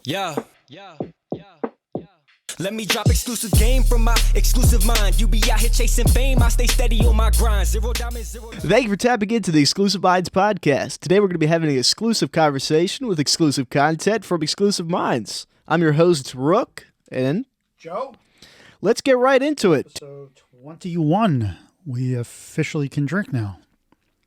Yeah. Let me drop exclusive game from my exclusive mind. You be out here chasing fame, I stay steady on my grind. Zero diamonds, zero. Thank you for tapping into the Exclusive Minds podcast. Today we're going to be having an exclusive conversation with exclusive content from Exclusive Minds. I'm your host, Rook, and Joe. let's get right into it. So 21, we officially can drink now.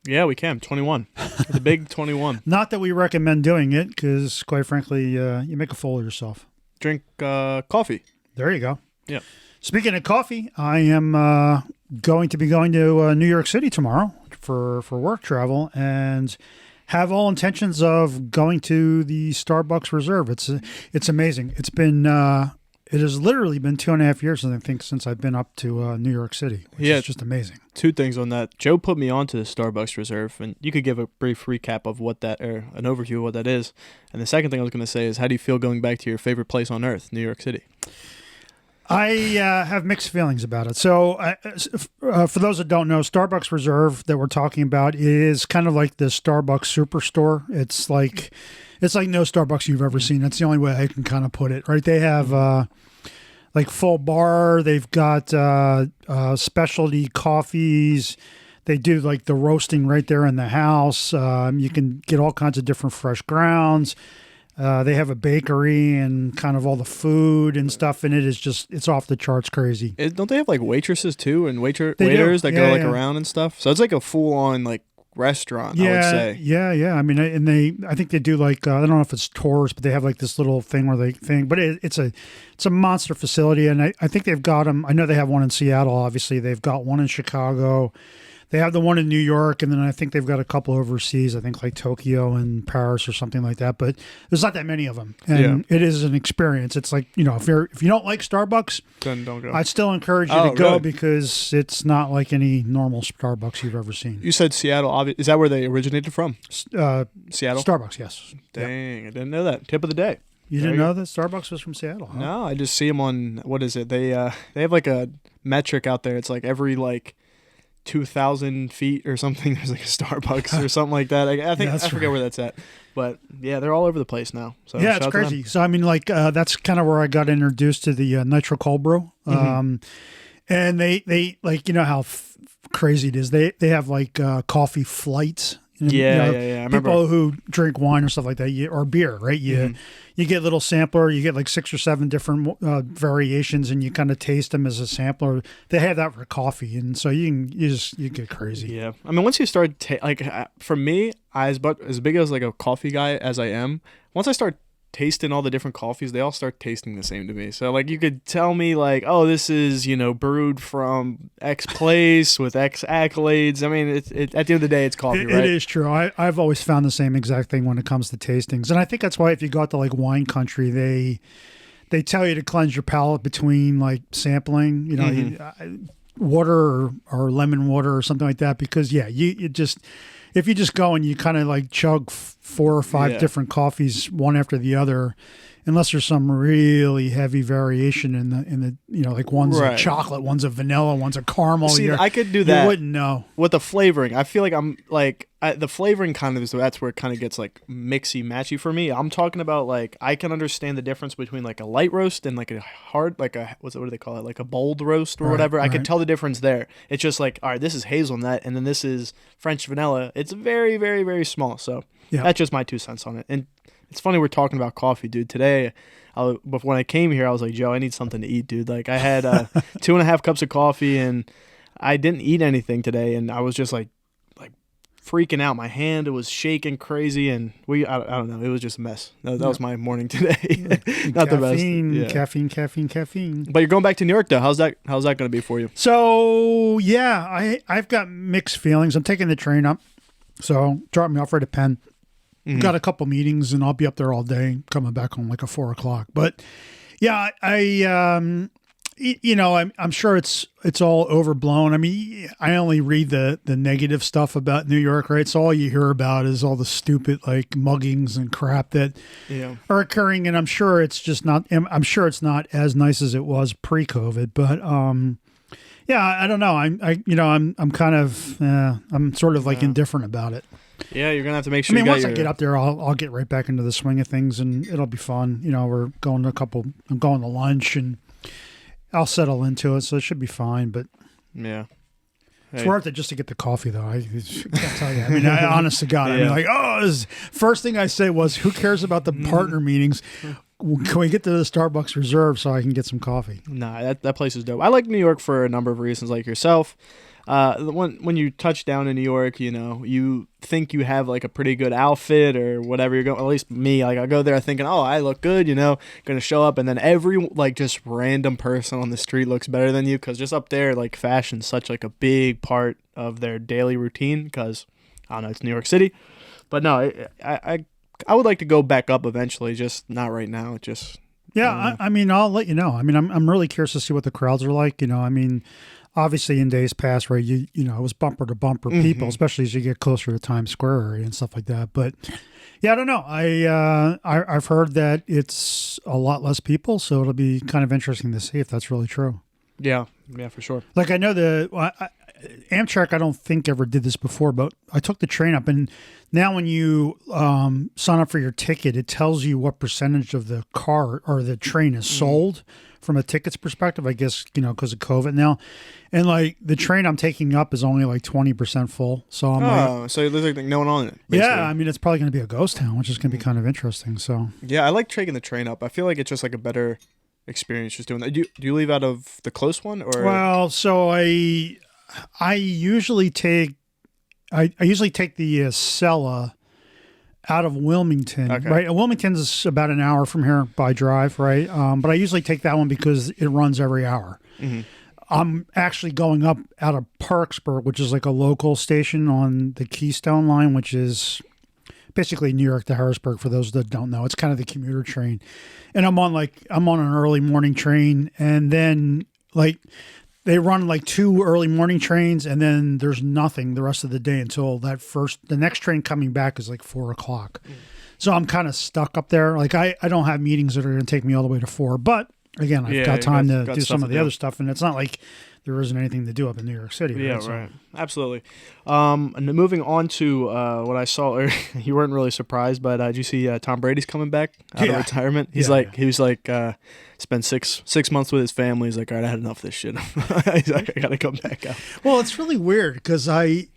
Yeah, we can. 21. The big 21. Not that we recommend doing it, because quite frankly, you make a fool of yourself. Drink coffee. There you go. Yeah. Speaking of coffee, I am going to be going to New York City tomorrow for work travel, and have all intentions of going to the Starbucks Reserve. It's amazing. It has literally been 2.5 years, I think, since I've been up to New York City, which is just amazing. Two things on that. Joe put me onto the Starbucks Reserve, and you could give a brief recap of what that, or an overview of what that is. And the second thing I was going to say is, how do you feel going back to your favorite place on earth, New York City? I have mixed feelings about it. So for those that don't know, Starbucks Reserve that we're talking about is kind of like the Starbucks Superstore. It's like no Starbucks you've ever seen. That's the only way I can kind of put it, right? They have like full bar. They've got specialty coffees. They do like the roasting right there in the house. You can get all kinds of different fresh grounds. They have a bakery and kind of all the food and stuff in it is just, it's off the charts crazy. Don't they have like waitresses too, and waiters that go around and stuff? So it's like a full on like restaurant, I would say. Yeah. I mean, I think they do like, I don't know if it's tours, but they have like this little thing where but it's a monster facility. And I think they've got them. I know they have one in Seattle, obviously. They've got one in Chicago. They have the one in New York, and then I think they've got a couple overseas, I think like Tokyo and Paris or something like that. But there's not that many of them, and it is an experience. It's like, if you don't like Starbucks, then don't go. I'd still encourage you to go because it's not like any normal Starbucks you've ever seen. You said Seattle. Is that where they originated from? Seattle? Starbucks, yes. Dang, yep. I didn't know that. Tip of the day. You didn't know that Starbucks was from Seattle? Huh? No, I just see them on, what is it? They have like a metric out there. It's like every like 2,000 feet or something, there's like a Starbucks or something like that. I forget where that's at, but yeah, they're all over the place now. So yeah, it's crazy. So I mean, like that's kind of where I got introduced to the nitro cold brew. And they like, how crazy it is. They have like coffee flights. Yeah. I remember people who drink wine or stuff like that, or beer, right? You get a little sampler. You get like 6 or 7 different variations, and you kind of taste them as a sampler. They have that for coffee, and so you get crazy. Yeah, I mean, once you start for me, as big as like a coffee guy as I am, once I start tasting all the different coffees, they all start tasting the same to me. So like, you could tell me like, oh, this is brewed from X place with X accolades. I mean, at the end of the day, it's coffee, right? It is true. I've always found the same exact thing when it comes to tastings, and I think that's why if you go out to like wine country, they tell you to cleanse your palate between like sampling, water or lemon water or something like that, because if you just go and you kind of like chug 4 or 5 different coffees one after the other, unless there's some really heavy variation in the like one's a chocolate, one's a vanilla, one's a caramel. See, I could do that. You wouldn't know. With the flavoring, I feel like I'm like the flavoring kind of is, that's where it kind of gets like mixy matchy for me. I'm talking about like, I can understand the difference between like a light roast and like a hard, like a what do they call it, like a bold roast or whatever. I can tell the difference there. It's just like, all right, this is hazelnut and then this is French vanilla. It's very, very, very small. So that's just my 2 cents on it. And it's funny we're talking about coffee, dude. Today, when I came here, I was like, Joe, I need something to eat, dude. Like, I had 2.5 cups of coffee, and I didn't eat anything today, and I was just like freaking out. My hand was shaking crazy, and I don't know. It was just a mess. That was my morning today. Not the best. Yeah. Caffeine. But you're going back to New York, though. How's that going to be for you? So yeah, I've got mixed feelings. I'm taking the train up, so drop me off right at Penn. Got a couple meetings, and I'll be up there all day, coming back home like at 4 o'clock. But yeah, I'm sure it's all overblown. I mean, I only read the negative stuff about New York, right? So all you hear about is all the stupid like muggings and crap that are occurring, and I'm sure it's not as nice as it was pre-COVID. But I don't know. I'm kind of I'm sort of like indifferent about it. Yeah, you're gonna have to make I sure. mean, you once got I get up there, I'll get right back into the swing of things, and it'll be fun. You know, I'm going to lunch, and I'll settle into it, so it should be fine. But Yeah. it's Hey. worth it just to get the coffee, though. I can't tell you. I mean, honest to God, I mean, Yeah. first thing I say was, who cares about the partner meetings? Can we get to the Starbucks Reserve so I can get some coffee? Nah, that place is dope. I like New York for a number of reasons, like yourself. When you touch down in New York, you know, you think you have like a pretty good outfit or whatever you're going. At least me, like I go there thinking, oh, I look good, you know, gonna show up, and then every like just random person on the street looks better than you, because just up there, like fashion's such like a big part of their daily routine. Because I don't know, it's New York City, but no, I would like to go back up eventually, just not right now. Just Yeah, I mean, I'll let you know. I mean, I'm really curious to see what the crowds are like. You know, I mean, obviously in days past, right, you know, it was bumper to bumper people, especially as you get closer to Times Square area and stuff like that. But yeah, I don't know. I've heard that it's a lot less people, so it'll be kind of interesting to see if that's really true. yeah, for sure. Like I know Amtrak, I don't think ever did this before, but I took the train up, and now when you sign up for your ticket, it tells you what percentage of the car or the train is sold from a tickets perspective, I guess, you know, because of COVID now. And like the train I'm taking up is only like 20% full. So I'm like, So there's like no one on it. Basically. yeah, I mean, it's probably going to be a ghost town, which is going to be kind of interesting. So Yeah, I like taking the train up. I feel like it's just like a better experience just doing that. Do you leave out of the close one or? well, so I usually take the Sella out of Wilmington, Okay. right? Wilmington's about an hour from here by drive, right? But I usually take that one because it runs every hour. Mm-hmm. I'm actually going up out of Parksburg, which is like a local station on the Keystone line, which is basically New York to Harrisburg, for those that don't know. It's kind of the commuter train. And I'm on an early morning train, and then like they run like 2 early morning trains, and then there's nothing the rest of the day until the next train coming back is like 4:00. So I'm kind of stuck up there. Like I don't have meetings that are going to take me all the way to 4, but again, I've got time to do some of the other stuff, and it's not like there isn't anything to do up in New York City. Yeah, right? So- right. Absolutely. And then moving on to what I saw, or you weren't really surprised, but did you see Tom Brady's coming back out of retirement? He was like, spent six months with his family. He's like, all right, I had enough of this shit. He's like, I got to come back out. Well, it's really weird because I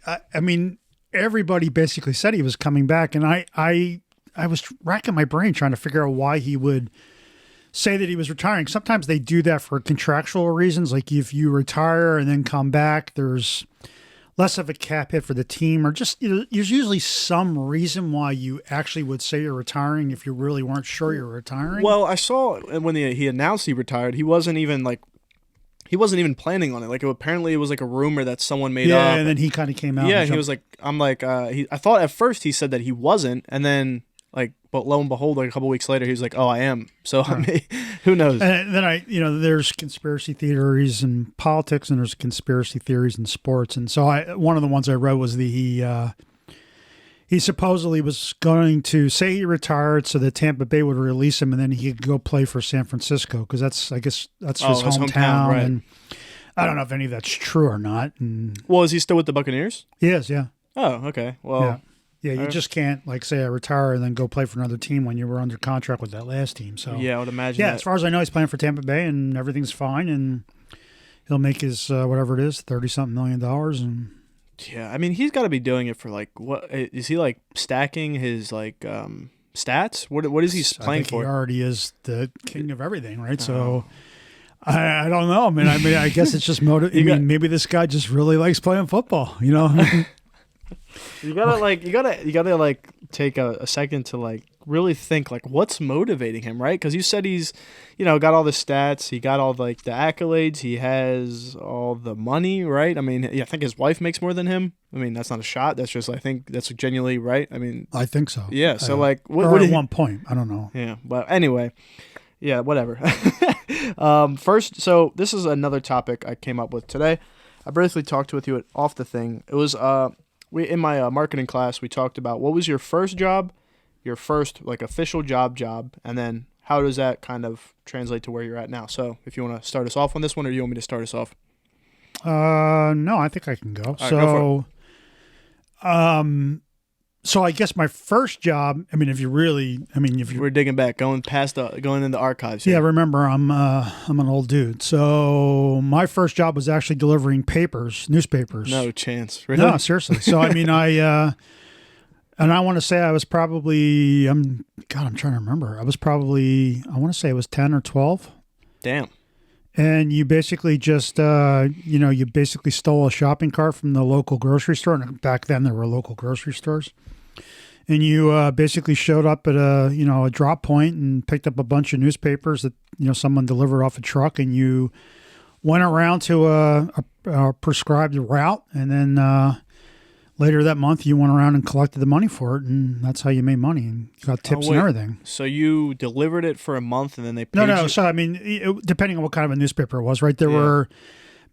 mean, everybody basically said he was coming back, and I was racking my brain trying to figure out why he would say that he was retiring. Sometimes they do that for contractual reasons, like if you retire and then come back, there's less of a cap hit for the team, or just there's usually some reason why you actually would say you're retiring if you really weren't sure you're retiring. Well, I saw when he announced he retired, he wasn't even planning on it. Like apparently it was like a rumor that someone made up. Yeah, and then he kind of came out. Yeah, and he was like, I thought at first he said that he wasn't, and then but lo and behold, like a couple weeks later, he was like, oh, I am. So I mean, who knows? And then there's conspiracy theories in politics, and there's conspiracy theories in sports. And so one of the ones I read was he supposedly was going to say he retired so that Tampa Bay would release him, and then he could go play for San Francisco, because that's his hometown. Right. And I don't know if any of that's true or not. And Well, is he still with the Buccaneers? he is, yeah. Oh, okay. Well, Yeah. Yeah, you just can't say I retire and then go play for another team when you were under contract with that last team. So yeah, I would imagine. yeah, that. as far as I know, he's playing for Tampa Bay and everything's fine, and he'll make his whatever it is, $30-something million, and Yeah, I mean, he's got to be doing it for what is he like stacking his stats? What is he playing I think for? He already is the king of everything, right? So I don't know. I mean, I guess it's just maybe this guy just really likes playing football, you know. You gotta take a second to really think what's motivating him, right? Because you said he's got all the stats, he got all the accolades, he has all the money, right? I mean, I think his wife makes more than him. I mean, that's not a shot. That's just, I think that's genuinely right. I mean, I think so. Yeah. So what at one point, I don't know. Yeah. But anyway, yeah, whatever. First, so this is another topic I came up with today. I briefly talked with you off the thing. It was we in my marketing class, we talked about what was your first job, your first official job, and then how does that kind of translate to where you're at now. So if you want to start us off on this one, or do you want me to start us off? No, I think I can go. All right, go for So I guess my first job, I mean, if you We're digging back, going in the archives. yeah, Here. remember I'm an old dude. So my first job was actually delivering newspapers. No chance. Really? No, seriously. So I mean, and I want to say I was probably, I'm trying to remember. I want to say it was 10 or 12. Damn. And you basically just, you basically stole a shopping cart from the local grocery store. And back then there were local grocery stores. And you basically showed up at a drop point and picked up a bunch of newspapers that, someone delivered off a truck. And you went around to a prescribed route. And then later that month, you went around and collected the money for it. And that's how you made money. And you got tips and everything. So you delivered it for a month and then they paid No. you? So, I mean, depending on what kind of a newspaper it was, right?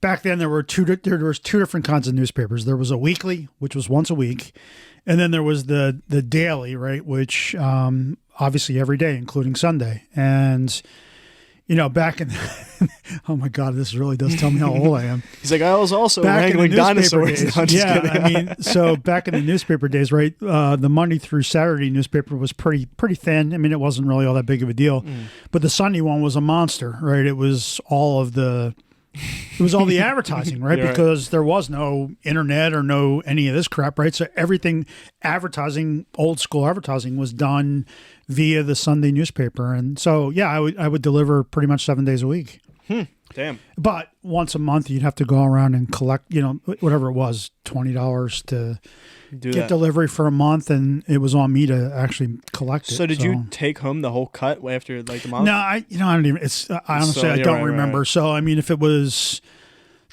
Back then, there was two different kinds of newspapers. There was a weekly, which was once a week. And then there was the daily, right? Which obviously every day, including Sunday. And, back in, oh my God, this really does tell me how old I am. He's like, I was also Back in the wrangling newspaper dinosaurs. days. No, I'm just Yeah, kidding. I mean, so back in the newspaper days, right? The Monday through Saturday newspaper was pretty thin. I mean, it wasn't really all that big of a deal. But the Sunday one was a monster, right? It was all the advertising, right? You're right. Because there was no internet or no any of this crap, right? So everything advertising, old school advertising, was done via the Sunday newspaper. And so, yeah, I would deliver pretty much 7 days a week. Damn. But once a month, you'd have to go around and collect, whatever it was, $20 to Do get that. delivery for a month, and it was on me to actually collect it. So did you take home the whole cut after like the month? No, I don't even. It's I honestly I don't remember. Right. So I mean, if it was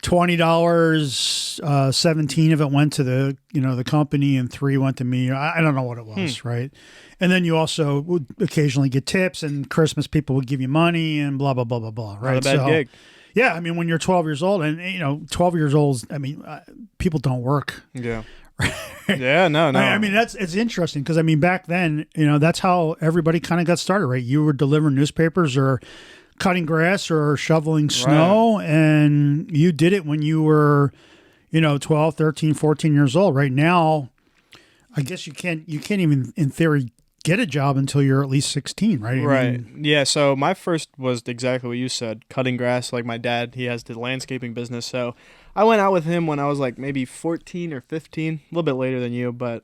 $20, 17 of it went to the company, and 3 went to me. I don't know what it was, right? And then you also would occasionally get tips, and Christmas people would give you money, and blah blah blah blah blah. Right? Not a bad gig. Yeah, I mean, when you're 12 years old, and 12 years old, I mean, people don't work. Yeah. Yeah, no. I mean, it's interesting because I mean, back then, that's how everybody kind of got started, right? You were delivering newspapers or cutting grass or shoveling snow, and you did it when you were, 12, 13, 14 years old. Right now, I guess you can't even, in theory, get a job until you're at least 16, right? Right. Yeah, so my first was exactly what you said, cutting grass. Like my dad, he has the landscaping business, so I went out with him when I was like maybe 14 or 15, a little bit later than you, but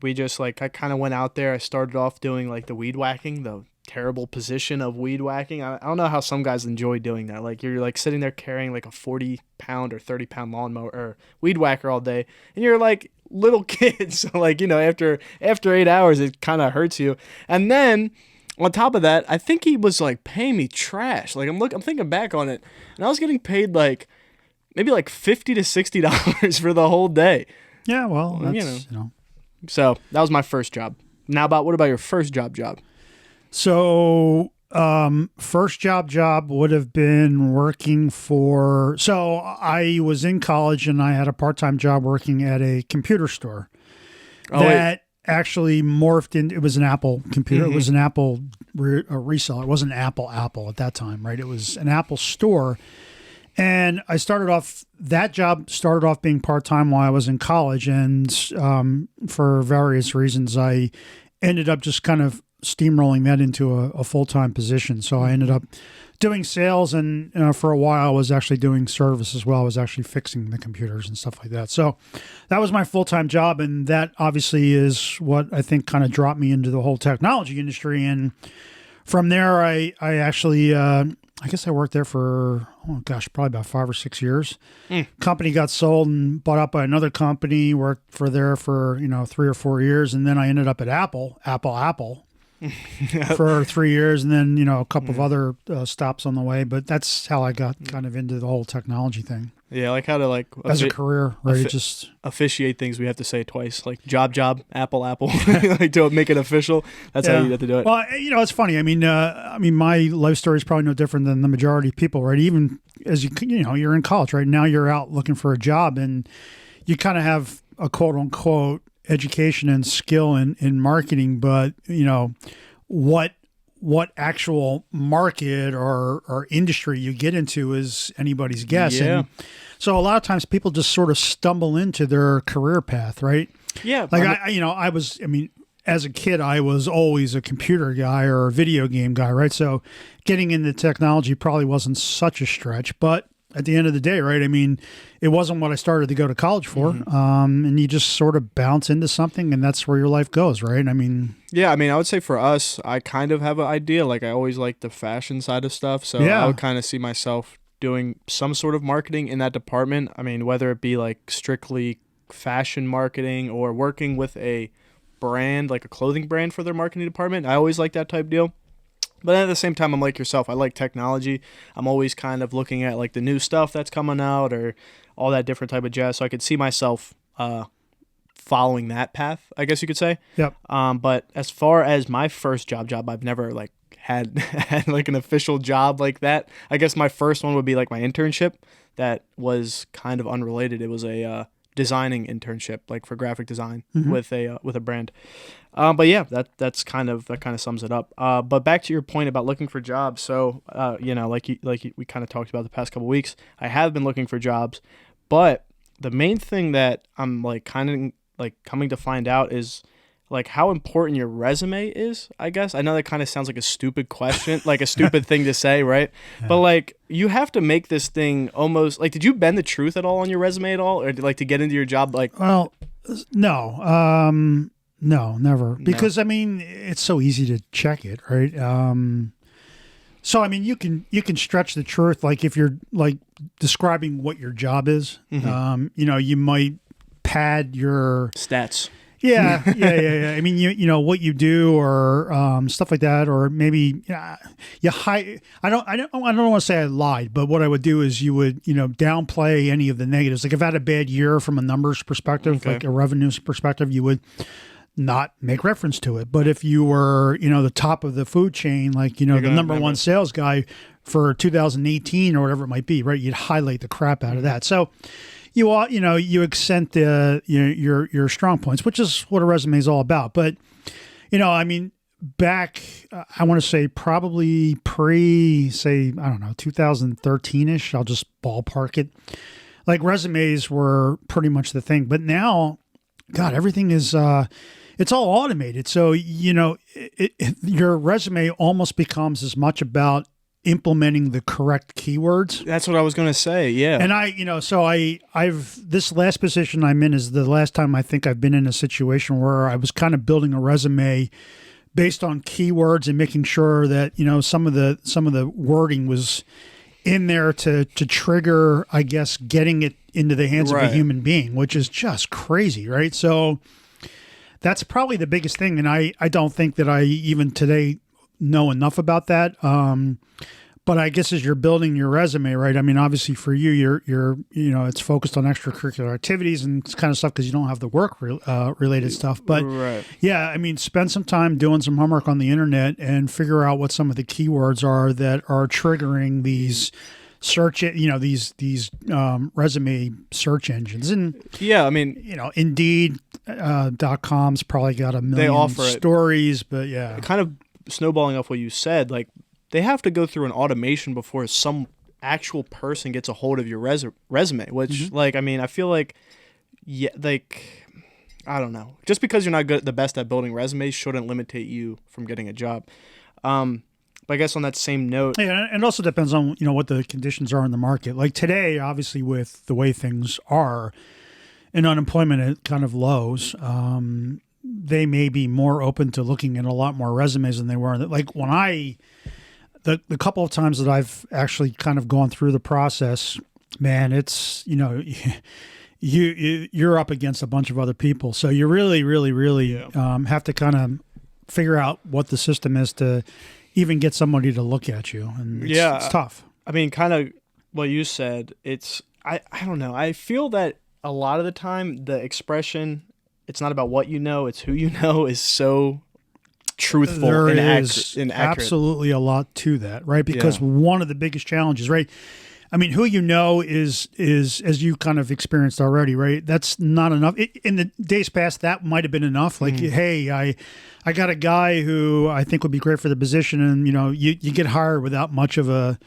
we just I kind of went out there. I started off doing like the weed whacking, the terrible position of weed whacking. I don't know how some guys enjoy doing that. Like you're like sitting there carrying like a 40-pound or 30-pound lawnmower or weed whacker all day, and you're like little kids. So after 8 hours, it kind of hurts you. And then on top of that, I think he was like paying me trash. Like I'm thinking back on it, and I was getting paid like maybe like $50 to $60 for the whole day. Yeah, well, that's, So that was my first job. Now, what about your first job? So, first job would have been working for. So I was in college and I had a part-time job working at a computer store actually morphed into. It was an Apple computer. It was an Apple reseller. It wasn't Apple at that time, right? It was an Apple store. And that job started off being part-time while I was in college. And for various reasons, I ended up just kind of steamrolling that into a full-time position. So I ended up doing sales, and for a while I was actually doing service as well. I was actually fixing the computers and stuff like that. So that was my full-time job, and that obviously is what I think kind of dropped me into the whole technology industry. And from there, I actually, I guess I worked there for, probably about 5 or 6 years. Company got sold and bought up by another company, worked there for 3 or 4 years, and then I ended up at Apple. For 3 years, and then a couple of other stops on the way. But that's how I got kind of into the whole technology thing. Yeah, like how to as a career, right? Just officiate things. We have to say it twice, like job, Apple, like to make it official. That's how you have to do it. Well, it's funny. I mean, my life story is probably no different than the majority of people, right? Even as you're in college, right? Now you're out looking for a job, and you kind of have a quote unquote education and skill in marketing, but what actual market or industry you get into is anybody's guess. Yeah. And so a lot of times people just sort of stumble into their career path, right? Yeah. Like I was, as a kid, I was always a computer guy or a video game guy, right? So getting into technology probably wasn't such a stretch, but at the end of the day, right? It wasn't what I started to go to college for. And you just sort of bounce into something and that's where your life goes, right? Yeah, I would say for us, I kind of have an idea. Like I always like the fashion side of stuff. So I would kind of see myself doing some sort of marketing in that department. Whether it be like strictly fashion marketing or working with a brand, like a clothing brand for their marketing department. I always like that type deal. But at the same time, I'm like yourself. I like technology. I'm always kind of looking at like the new stuff that's coming out or all that different type of jazz. So I could see myself following that path, I guess you could say. Yep. But as far as my first job, I've never like had like an official job like that. I guess my first one would be like my internship. That was kind of unrelated. It was a designing internship, like for graphic design with a brand. But yeah, that kind of sums it up. But back to your point about looking for jobs. So we kind of talked about the past couple weeks. I have been looking for jobs, but the main thing that I'm like kind of like coming to find out is like how important your resume is, I guess. I know that kind of sounds like a stupid question, like a stupid thing to say, right? Yeah. But like you have to make this thing almost like, did you bend the truth at all on your resume at all? Or like to get into your job? Like, well, no, never. Because it's so easy to check it, right? So you can stretch the truth. Like if you're like describing what your job is, you might pad your stats. Yeah. You know what you do or stuff like that, or maybe you hide. I don't want to say I lied, but what I would do is you would downplay any of the negatives. Like if I had a bad year from a numbers perspective, like a revenue perspective, you would not make reference to it. But if you were the top of the food chain, like the number one sales guy for 2018 or whatever it might be, right? You'd highlight the crap out of that. So. You accent your strong points, which is what a resume is all about. But, back, I want to say probably 2013-ish, I'll just ballpark it. Like resumes were pretty much the thing. But now, God, everything is, it's all automated. So, your resume almost becomes as much about implementing the correct keywords. That's what I was going to say. Yeah. And I've this last position I'm in is the last time I think I've been in a situation where I was kind of building a resume based on keywords and making sure that, some of the wording was in there to trigger, I guess, getting it into the hands of a human being, which is just crazy. Right. So that's probably the biggest thing. And I don't think that I even today know enough about that. But I guess as you're building your resume, right? Obviously for you, you're it's focused on extracurricular activities and kind of stuff because you don't have the work related stuff. But yeah, spend some time doing some homework on the internet and figure out what some of the keywords are that are triggering these search, these resume search engines. And yeah, Indeed.com's probably got a million stories, but yeah, kind of snowballing off what you said, like they have to go through an automation before some actual person gets a hold of your resume, which I feel like, I don't know, just because you're not the best at building resumes shouldn't limitate you from getting a job. But I guess on that same note, yeah, and it also depends on what the conditions are in the market. Like today, obviously with the way things are and unemployment at kind of lows, they may be more open to looking at a lot more resumes than they were. Like when the couple of times that I've actually kind of gone through the process, man, it's, you're up against a bunch of other people. So you really, really, really have to kind of figure out what the system is to even get somebody to look at you. And it's tough. Kind of what you said, I don't know. I feel that a lot of the time the expression, it's not about what you know, it's who you know, is so truthful and accurate. Absolutely a lot to that, right? Because one of the biggest challenges, right? Who you know is as you kind of experienced already, right? That's not enough. In the days past, that might have been enough. Like, hey, I got a guy who I think would be great for the position, and you get hired without much of a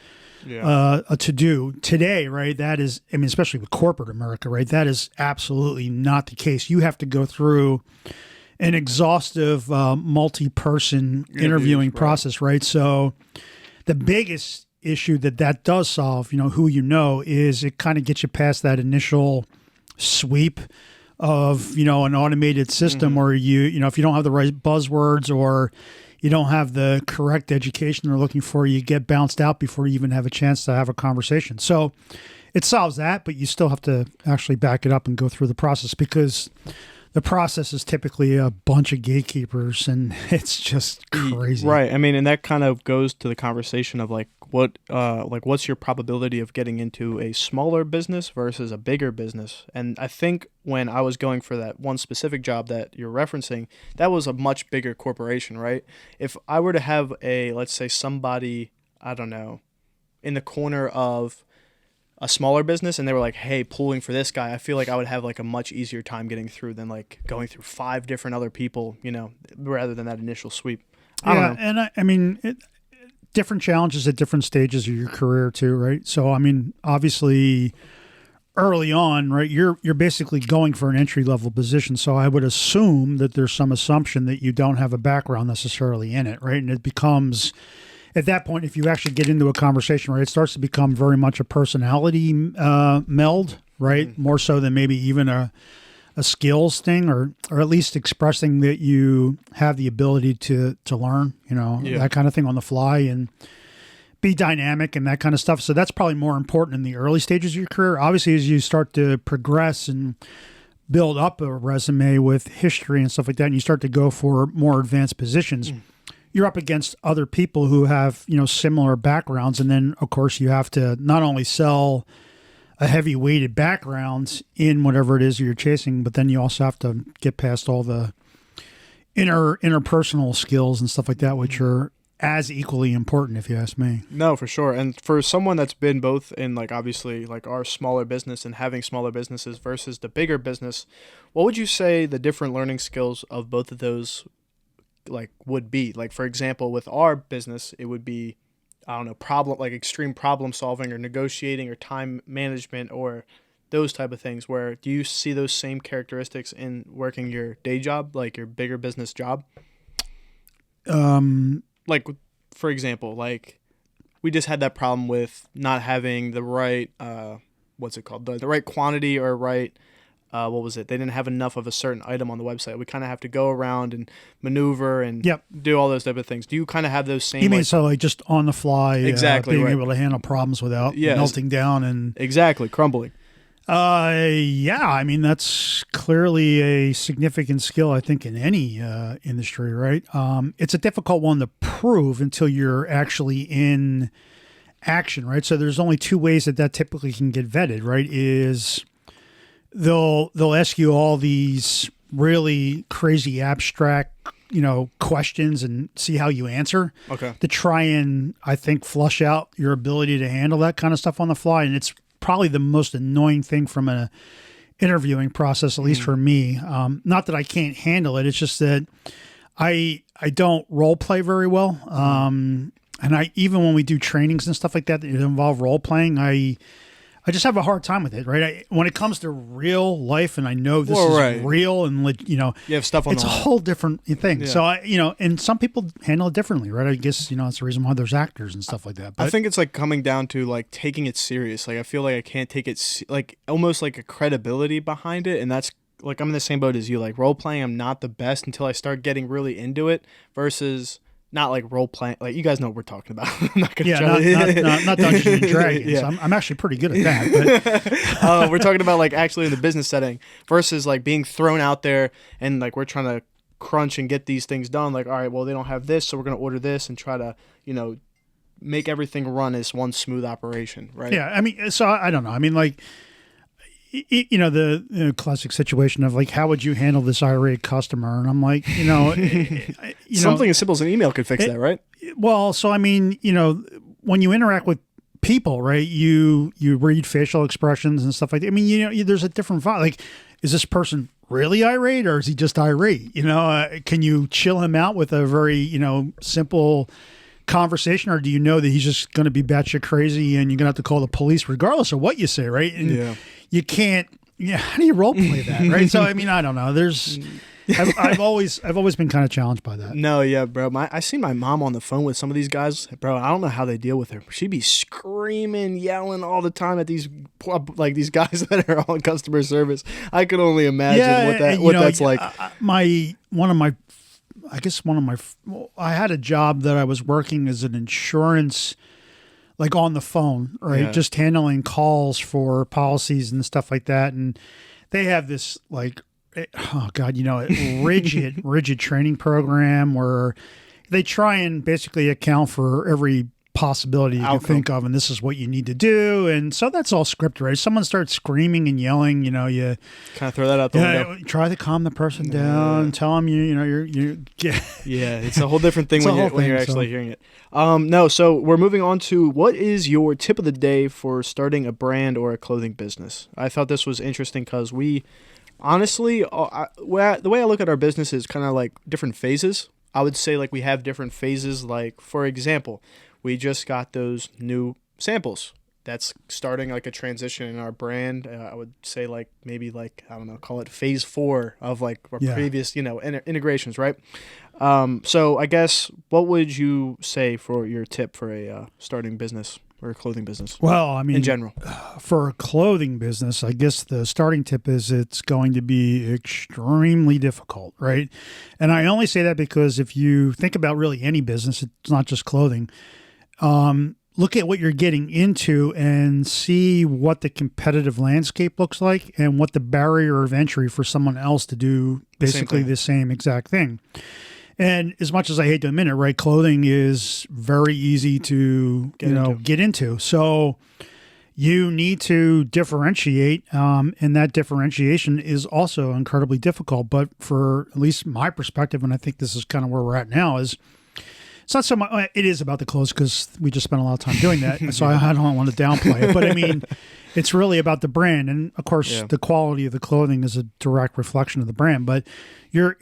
a to-do. Today, right, that is, I mean, especially with corporate America, right, that is absolutely not the case. You have to go through an exhaustive multi-person interviewing process, right? So the biggest issue that does solve, who is it kind of gets you past that initial sweep of, an automated system where if you don't have the right buzzwords or you don't have the correct education they're looking for, you get bounced out before you even have a chance to have a conversation. So it solves that, but you still have to actually back it up and go through the process, because the process is typically a bunch of gatekeepers, and it's just crazy. Right. I mean, and that kind of goes to the conversation of what's your probability of getting into a smaller business versus a bigger business? And I think when I was going for that one specific job that you're referencing, that was a much bigger corporation, right? If I were to have let's say somebody, I don't know, in the corner of a smaller business and they were like, hey, pulling for this guy, I feel like I would have like a much easier time getting through than like going through 5 different other people, rather than that initial sweep. I don't know. And I mean, different challenges at different stages of your career too, right? So, I mean, obviously early on, right, you're basically going for an entry-level position. So I would assume that there's some assumption that you don't have a background necessarily in it, right? And it becomes, at that point, if you actually get into a conversation, right, it starts to become very much a personality meld, right? More so than maybe even a skills thing, or at least expressing that you have the ability to learn, that kind of thing on the fly and be dynamic and that kind of stuff. So that's probably more important in the early stages of your career. Obviously, as you start to progress and build up a resume with history and stuff like that, and you start to go for more advanced positions, you're up against other people who have, similar backgrounds. And then, of course, you have to not only sell a heavy weighted background in whatever it is you're chasing, but then you also have to get past all the interpersonal skills and stuff like that, which are as equally important, if you ask me. No, for sure. And for someone that's been both in like obviously like our smaller business and having smaller businesses versus the bigger business, what would you say the different learning skills of both of those like would be? Like, for example, with our business, it would be, I don't know, extreme problem solving or negotiating or time management or those type of things. Where do you see those same characteristics in working your day job, like your bigger business job? Like, for example, like we just had that problem with not having the right, what's it called? The right quantity or right, what was it? They didn't have enough of a certain item on the website. We kind of have to go around and maneuver and do all those type of things. Do you kind of have those same? You mean so like just on the fly, exactly, being able to handle problems without melting down and exactly crumbling? Yeah, I mean that's clearly a significant skill, I think, in any industry, right? It's a difficult one to prove until you're actually in action, right? So there's only 2 ways that typically can get vetted, right? Is they'll ask you all these really crazy abstract, questions and see how you answer. Okay. To try and, I think, flush out your ability to handle that kind of stuff on the fly. And it's probably the most annoying thing from an interviewing process, at least for me. Not that I can't handle it. It's just that I don't role play very well. And even when we do trainings and stuff like that involve role playing, I just have a hard time with it, right? When it comes to real life, and I know this is real, and you have stuff on it's a whole different thing. Yeah. So and some people handle it differently, right? I guess it's the reason why there's actors and stuff like that. But I think it's like coming down to like taking it serious. Like I feel like I can't take it like almost like a credibility behind it, and that's like I'm in the same boat as you. Like role playing, I'm not the best until I start getting really into it. Versus not like role playing, like you guys know what we're talking about. I'm not gonna not Dungeons and Dragons. Yeah. I'm actually pretty good at that. But we're talking about like actually in the business setting versus like being thrown out there and like we're trying to crunch and get these things done. Like, all right, well they don't have this, so we're gonna order this and try to make everything run as one smooth operation, right? Yeah, I mean, so I don't know. I mean, like. The classic situation of like, how would you handle this irate customer? And I'm like, something as simple as an email could fix that, right? Well, so I mean, when you interact with people, right, you read facial expressions and stuff like that. I mean, there's a different vibe. Like, is this person really irate or is he just irate? Can you chill him out with a very, simple conversation, or do you know that he's just going to be batshit crazy and you're going to have to call the police regardless of what you say, right? And you can't. Yeah, how do you role play that, right? So I mean, I don't know. I've always been kind of challenged by that. No, yeah, bro. I seen my mom on the phone with some of these guys, bro. I don't know how they deal with her. She'd be screaming, yelling all the time at these guys that are on customer service. I could only imagine what that's like. I had a job that I was working as an insurance, like on the phone, right? Yeah. Just handling calls for policies and stuff like that. And they have this like, oh God, rigid training program where they try and basically account for every possibility you can think of, and this is what you need to do. And so that's all scripted, right? If someone starts screaming and yelling, you kind of throw that out the window. Try to calm the person down, tell them you're yeah, it's a whole different thing when you're actually hearing it. No, so we're moving on to what is your tip of the day for starting a brand or a clothing business. I thought this was interesting because we honestly, the way I look at our business is kind of like different phases. I would say like we have different phases. Like, for example, we just got those new samples. That's starting like a transition in our brand. I would say like maybe like, I don't know, call it phase 4 of like our previous, integrations, right? So I guess what would you say for your tip for a starting business or a clothing business? Well, I mean, in general, for a clothing business, I guess the starting tip is it's going to be extremely difficult, right? And I only say that because if you think about really any business, it's not just clothing. Look at what you're getting into and see what the competitive landscape looks like and what the barrier of entry for someone else to do basically the same exact thing. And as much as I hate to admit it, right, clothing is very easy to get into. So you need to differentiate, and that differentiation is also incredibly difficult. But for at least my perspective, and I think this is kind of where we're at now, is it's not so much. It is about the clothes because we just spent a lot of time doing that, so I don't want to downplay it. But I mean, it's really about the brand, and of course, the quality of the clothing is a direct reflection of the brand. But you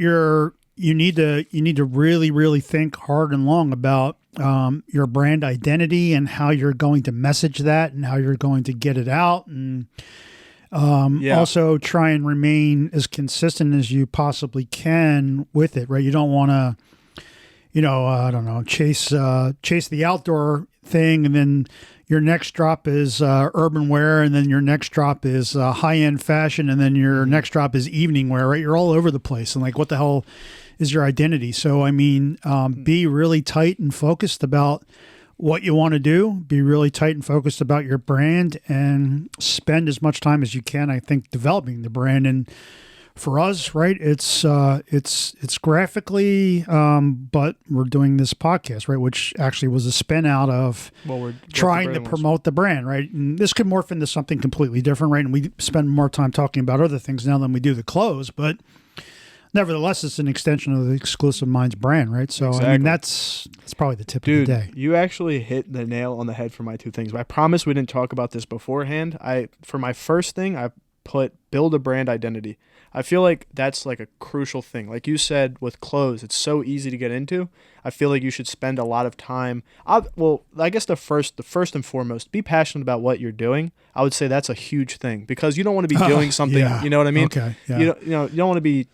need to really, really think hard and long about your brand identity and how you're going to message that and how you're going to get it out, and also try and remain as consistent as you possibly can with it. Right? You don't want to, I don't know, chase the outdoor thing, and then your next drop is urban wear, and then your next drop is high-end fashion, and then your next drop is evening wear, right? You're all over the place, and like, what the hell is your identity? So, I mean, be really tight and focused about what you want to do. Be really tight and focused about your brand, and spend as much time as you can, I think, developing the brand. And for us, right, it's graphically, but we're doing this podcast, right, which actually was a spin out of trying to promote the brand, right? And this could morph into something completely different, right? And we spend more time talking about other things now than we do the clothes, but nevertheless, it's an extension of the Exclusive Minds brand, right? So, exactly. I mean, that's probably the tip of the day. You actually hit the nail on the head for my two things. I promise we didn't talk about this beforehand. For my first thing, I put build a brand identity. I feel like that's like a crucial thing. Like you said, with clothes, it's so easy to get into. I feel like you should spend a lot of time. I guess the first and foremost, be passionate about what you're doing. I would say that's a huge thing, because you don't want to be doing something. You know what I mean? Okay. Yeah. You don't want to be,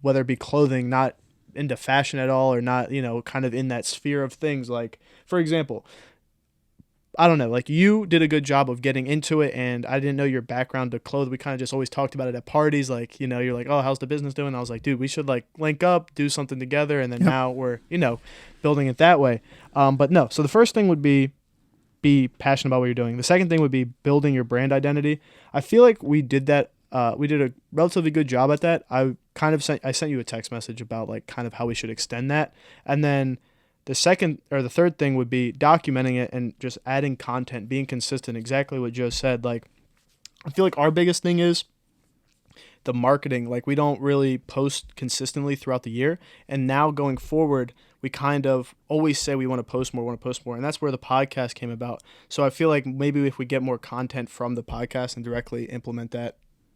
whether it be clothing, not into fashion at all, or not, kind of in that sphere of things. Like, for example, I don't know, like you did a good job of getting into it, and I didn't know your background to clothes. We kind of just always talked about it at parties. Like, you're like, oh, how's the business doing? I was like, dude, we should like link up, do something together. And then now we're, building it that way. But no, so the first thing would be passionate about what you're doing. The second thing would be building your brand identity. I feel like we did that. We did a relatively good job at that. I sent you a text message about like kind of how we should extend that. And then the second or the third thing would be documenting it and just adding content, being consistent. Exactly what Joe said. Like, I feel like our biggest thing is the marketing. Like, we don't really post consistently throughout the year. And now going forward, we kind of always say we want to post more. And that's where the podcast came about. So I feel like maybe if we get more content from the podcast and directly implement that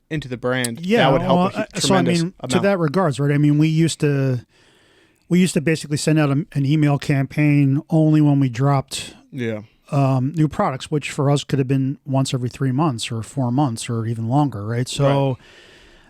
into the brand, that would help a tremendous amount. To that regards, right? I mean, we used to we used to basically send out an email campaign only when we dropped Yeah. new products, which for us could have been once every 3 months or 4 months or even longer, right? So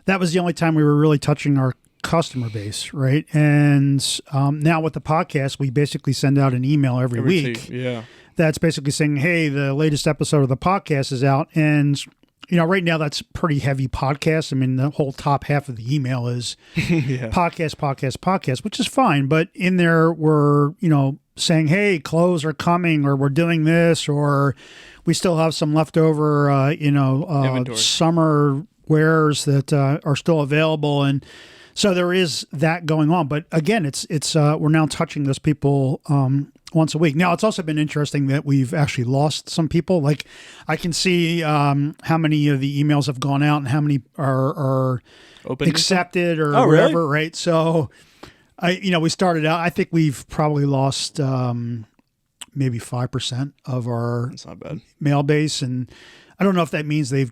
that was the only time we were really touching our customer base, right? And now with the podcast, we basically send out an email every week. Yeah. That's basically saying, hey, the latest episode of the podcast is out. And, you know, right now that's pretty heavy podcast. I mean, the whole top half of the email is podcast, which is fine. But in there, we're, you know, saying, hey, clothes are coming, or we're doing this, or we still have some leftover, Inventory. summer wares that are still available. And so there is that going on. But again, it's we're now touching those people once a week. Now, it's also been interesting that we've actually lost some people. Like, I can see how many of the emails have gone out and how many are Open accepted or Oh, whatever, really? right? So, we started out, I think we've probably lost maybe 5% of our That's not bad. mail base. And I don't know if that means I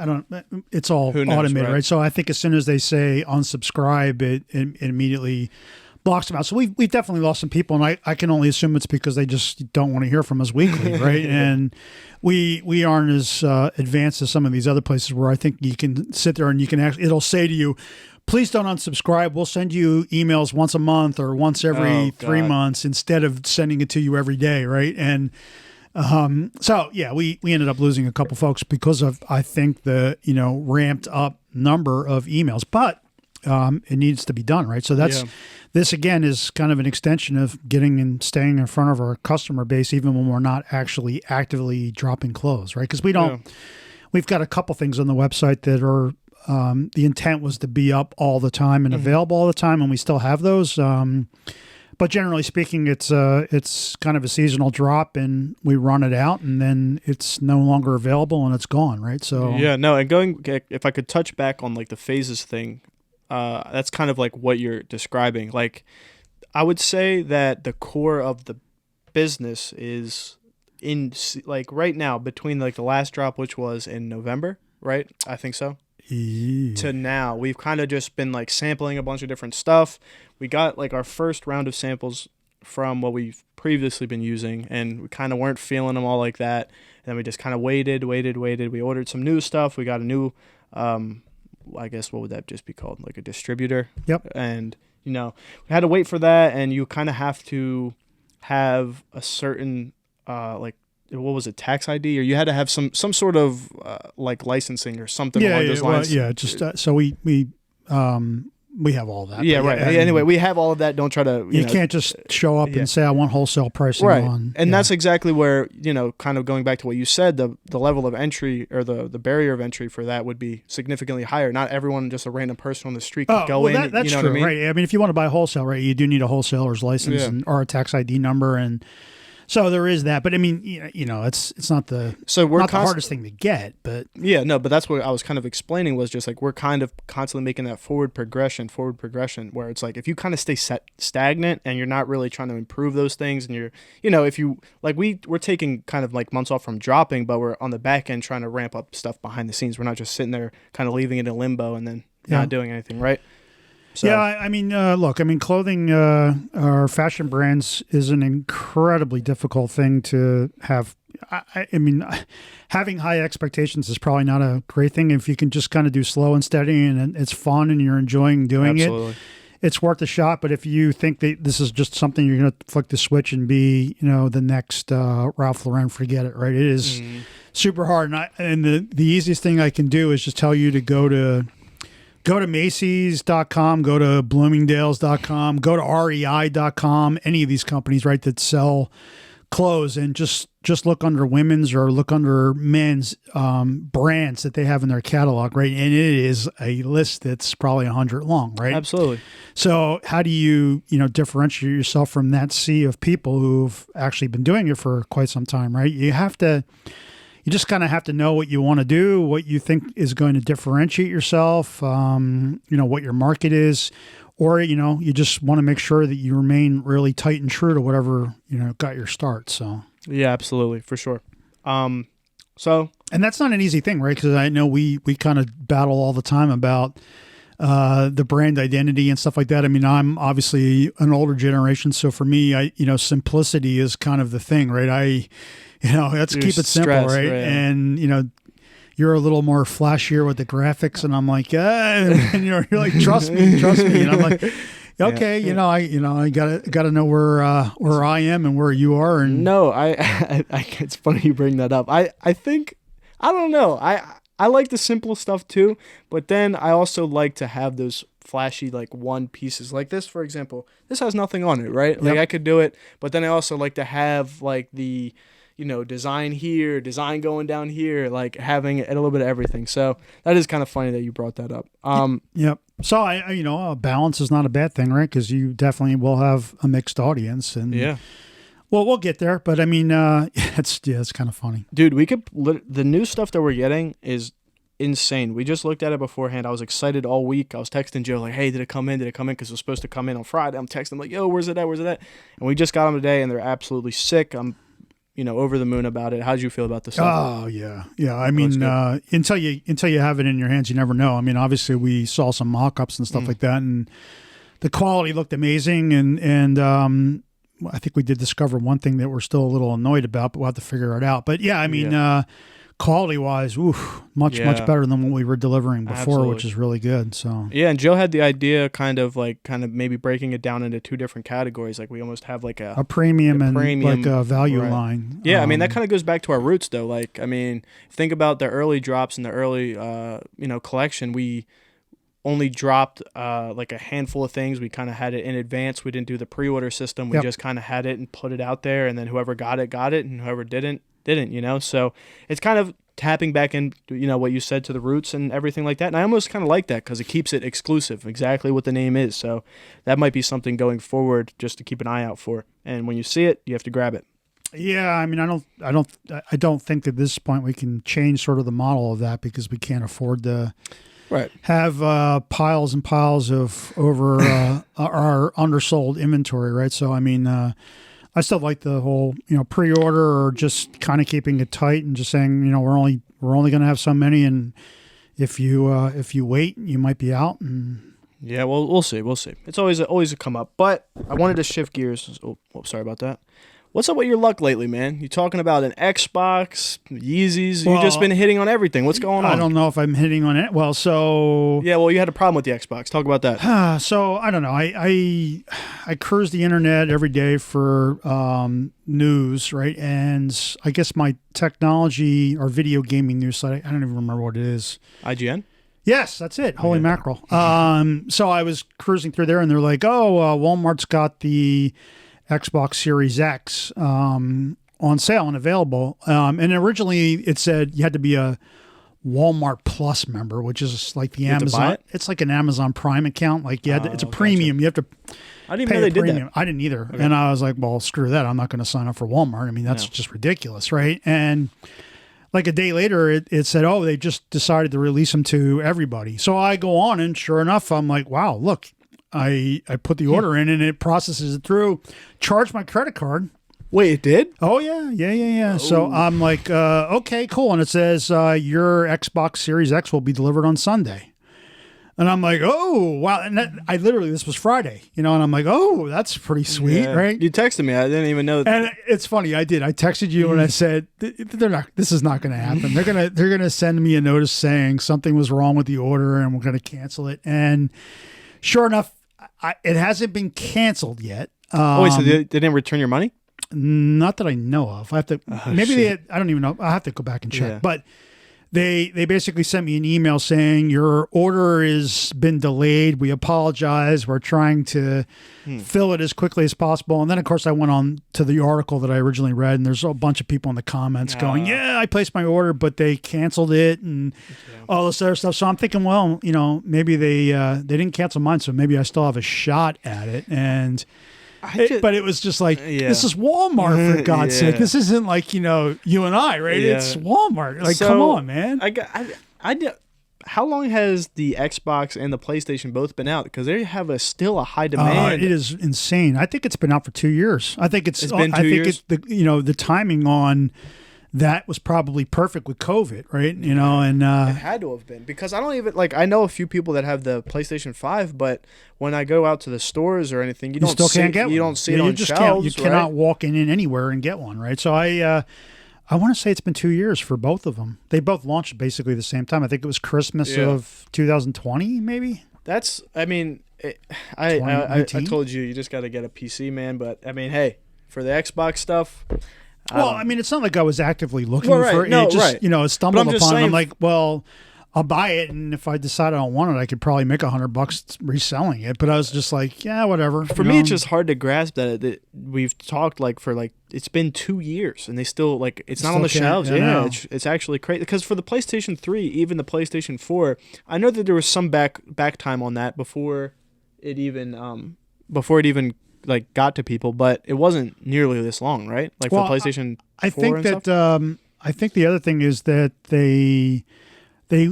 don't, it's all Who knows, automated, right? right? So I think as soon as they say unsubscribe, it immediately blocks them out. So we've definitely lost some people, and I can only assume it's because they just don't want to hear from us weekly, right? And we aren't as advanced as some of these other places where I think you can sit there and you can actually, it'll say to you, please don't unsubscribe. We'll send you emails once a month or once every 3 months instead of sending it to you every day, right? And so yeah, we ended up losing a couple folks because of, I think, the ramped up number of emails, but it needs to be done, right? So this again is kind of an extension of getting and staying in front of our customer base, even when we're not actually actively dropping clothes, right? Because we've got a couple things on the website that are, the intent was to be up all the time and available all the time, and we still have those. But generally speaking, it's kind of a seasonal drop, and we run it out, and then it's no longer available, and it's gone, right? So and if I could touch back on like the phases thing, that's kind of like what you're describing. Like, I would say that the core of the business is in like right now between like the last drop, which was in November, right? I think so. To now, we've kind of just been like sampling a bunch of different stuff. We got like our first round of samples from what we've previously been using, and we kind of weren't feeling them all like that. And then we just kind of waited. We ordered some new stuff. We got a new, I guess, what would that just be called? Like a distributor. Yep. And, we had to wait for that, and you kind of have to have a certain, what was it, tax ID, or you had to have some sort of like licensing or something along those lines. Well, just so we have all that. Yeah, right. Anyway, we have all of that. Don't try to. You can't just show up and say I want wholesale pricing right. on. And that's exactly where kind of going back to what you said, the level of entry or the barrier of entry for that would be significantly higher. Not everyone, just a random person on the street, could go in. That's true, what I mean? right? I mean, if you want to buy wholesale, right, you do need a wholesaler's license or a tax ID number, and so there is that. But I mean, it's not the hardest thing to get. But but that's what I was kind of explaining, was just like we're kind of constantly making that forward progression, where it's like if you kind of stay stagnant and you're not really trying to improve those things, and you're, if you like, we're taking kind of like months off from dropping, but we're on the back end trying to ramp up stuff behind the scenes. We're not just sitting there kind of leaving it in limbo and then not doing anything, right? So. Yeah, I mean, clothing or fashion brands is an incredibly difficult thing to have. I mean, having high expectations is probably not a great thing. If you can just kind of do slow and steady, and it's fun and you're enjoying doing it, it's worth a shot. But if you think that this is just something you're going to flick the switch and be, the next Ralph Lauren, forget it, right? It is super hard. And the easiest thing I can do is just tell you to go to Macy's.com, go to Bloomingdale's.com, go to REI.com, any of these companies, right, that sell clothes, and just look under women's or look under men's brands that they have in their catalog, right? And it is a list that's probably 100 long, right? Absolutely. So how do you, differentiate yourself from that sea of people who've actually been doing it for quite some time, right? You just kind of have to know what you want to do, what you think is going to differentiate yourself, what your market is, or, you just want to make sure that you remain really tight and true to whatever, got your start. So, yeah, absolutely. For sure. And that's not an easy thing, right? Because I know we kind of battle all the time about the brand identity and stuff like that. I mean, I'm obviously an older generation, so for me, simplicity is kind of the thing, right? Let's keep it simple, right? And you're a little more flashier with the graphics, and I'm like, and you're like, trust me, and I'm like, okay, I gotta know where I am and where you are, and no, I it's funny you bring that up. I think I don't know. I like the simple stuff too, but then I also like to have those flashy like one pieces like this, for example. This has nothing on it, right? Like I could do it, but then I also like to have like the design here, design going down here, like having a little bit of everything. So that is kind of funny that you brought that up. Yep. So a balance is not a bad thing, right? Because you definitely will have a mixed audience, and well, we'll get there. But I mean, it's kind of funny, dude. The new stuff that we're getting is insane. We just looked at it beforehand. I was excited all week. I was texting Joe like, "Hey, did it come in? Because it was supposed to come in on Friday." I'm texting him like, "Yo, where's it at? And we just got them today, and they're absolutely sick. I'm over the moon about it. How did you feel about the stuff? Oh yeah. I mean, until you have it in your hands, you never know. I mean, obviously we saw some mock-ups and stuff like that, and the quality looked amazing. And I think we did discover one thing that we're still a little annoyed about, but we'll have to figure it out. But yeah, I mean, quality-wise, much better than what we were delivering before, absolutely, which is really good. So yeah, and Joe had the idea kind of maybe breaking it down into two different categories. Like we almost have like a premium and like a value line. Yeah, I mean that kind of goes back to our roots though. Like I mean, think about the early drops in the early collection. We only dropped like a handful of things. We kind of had it in advance. We didn't do the pre-order system. We just kind of had it and put it out there, and then whoever got it, and whoever didn't. So it's kind of tapping back in, what you said to the roots and everything like that. And I almost kind of like that because it keeps it exclusive, exactly what the name is. So that might be something going forward just to keep an eye out for. And when you see it, you have to grab it. Yeah, I mean, I don't think at this point we can change sort of the model of that because we can't afford to have piles and piles of over our undersold inventory, right? So I mean, I still like the whole, pre-order or just kind of keeping it tight and just saying, we're only going to have so many, and if you wait, you might be out. And yeah, well, we'll see. It's always a come up. But I wanted to shift gears. Oh, sorry about that. What's up with your luck lately, man? You talking about an Xbox, Yeezys? You've just been hitting on everything. What's going on? I don't know if I'm hitting on it. Well, so yeah. Well, you had a problem with the Xbox. Talk about that. So I don't know. I cruise the internet every day for news, right? And I guess my technology or video gaming news site, I don't even remember what it is. IGN? Yes, that's it. Holy mackerel. So I was cruising through there, and they're like, Walmart's got the Xbox Series X on sale and available. And originally it said you had to be a Walmart Plus member, which is like the Amazon. It's like an Amazon Prime account. Like it's a premium. Gotcha. You have to. I didn't even know they did that. I didn't either. Okay. And I was like, well, screw that. I'm not going to sign up for Walmart. I mean, that's just ridiculous, right? And like a day later, it said, they just decided to release them to everybody. So I go on, and sure enough, I'm like, wow, look. I put the order in, and it processes it through, charged my credit card. Wait, it did? Oh, yeah. Oh. So I'm like, okay, cool. And it says, your Xbox Series X will be delivered on Sunday. And I'm like, oh, wow. And this was Friday, and I'm like, oh, that's pretty sweet, right? You texted me. I didn't even know. And it's funny. I did. I texted you and I said, this is not going to happen. They're going to send me a notice saying something was wrong with the order and we're going to cancel it. And sure enough, it hasn't been canceled yet. Wait, so they didn't return your money? Not that I know of. I have to. I don't even know. I have to go back and check. Yeah. But they basically sent me an email saying your order has been delayed. We apologize. We're trying to fill it as quickly as possible. And then, of course, I went on to the article that I originally read, and there's a bunch of people in the comments going, "Yeah, I placed my order, but they canceled it and all this other stuff." So I'm thinking, well, maybe they didn't cancel mine, so maybe I still have a shot at it. And but it was just like, this is Walmart, for God's sake. This isn't like, you and I, right? Yeah. It's Walmart. Like, come on, man. How long has the Xbox and the PlayStation both been out? Because they have still a high demand. It is insane. I think it's been out for 2 years. I think it's been 2 years. The timing on that was probably perfect with COVID, right? You know, and It had to have been, because I don't even like. I know a few people that have the PlayStation 5, but when I go out to the stores or anything, you don't still see, can't get one. you don't see Yeah, it you on just shelves. you cannot walk in anywhere and get one, right? So I want to say it's been 2 years for both of them. They both launched basically the same time. I think it was Christmas of 2020, maybe. That's. I mean, I told you just got to get a PC, man. But I mean, hey, for the Xbox stuff. Well, I mean, it's not like I was actively looking Well, right. for it. No, It just, right. you know, stumbled But I'm just upon it. I'm saying- like, well, I'll buy it, and if I decide I don't want it, I could probably make $100 reselling it. But I was just like, yeah, whatever. For me, it's just hard to grasp that we've talked like for like it's been 2 years and they still like it's not on the Still can't- shelves. I Yeah, know. it's actually crazy because for the PlayStation 3, even the PlayStation 4, I know that there was some back time on that before it even like got to people, but it wasn't nearly this long, right? Like Well, for PlayStation 4 I think and that stuff? I think the other thing is that they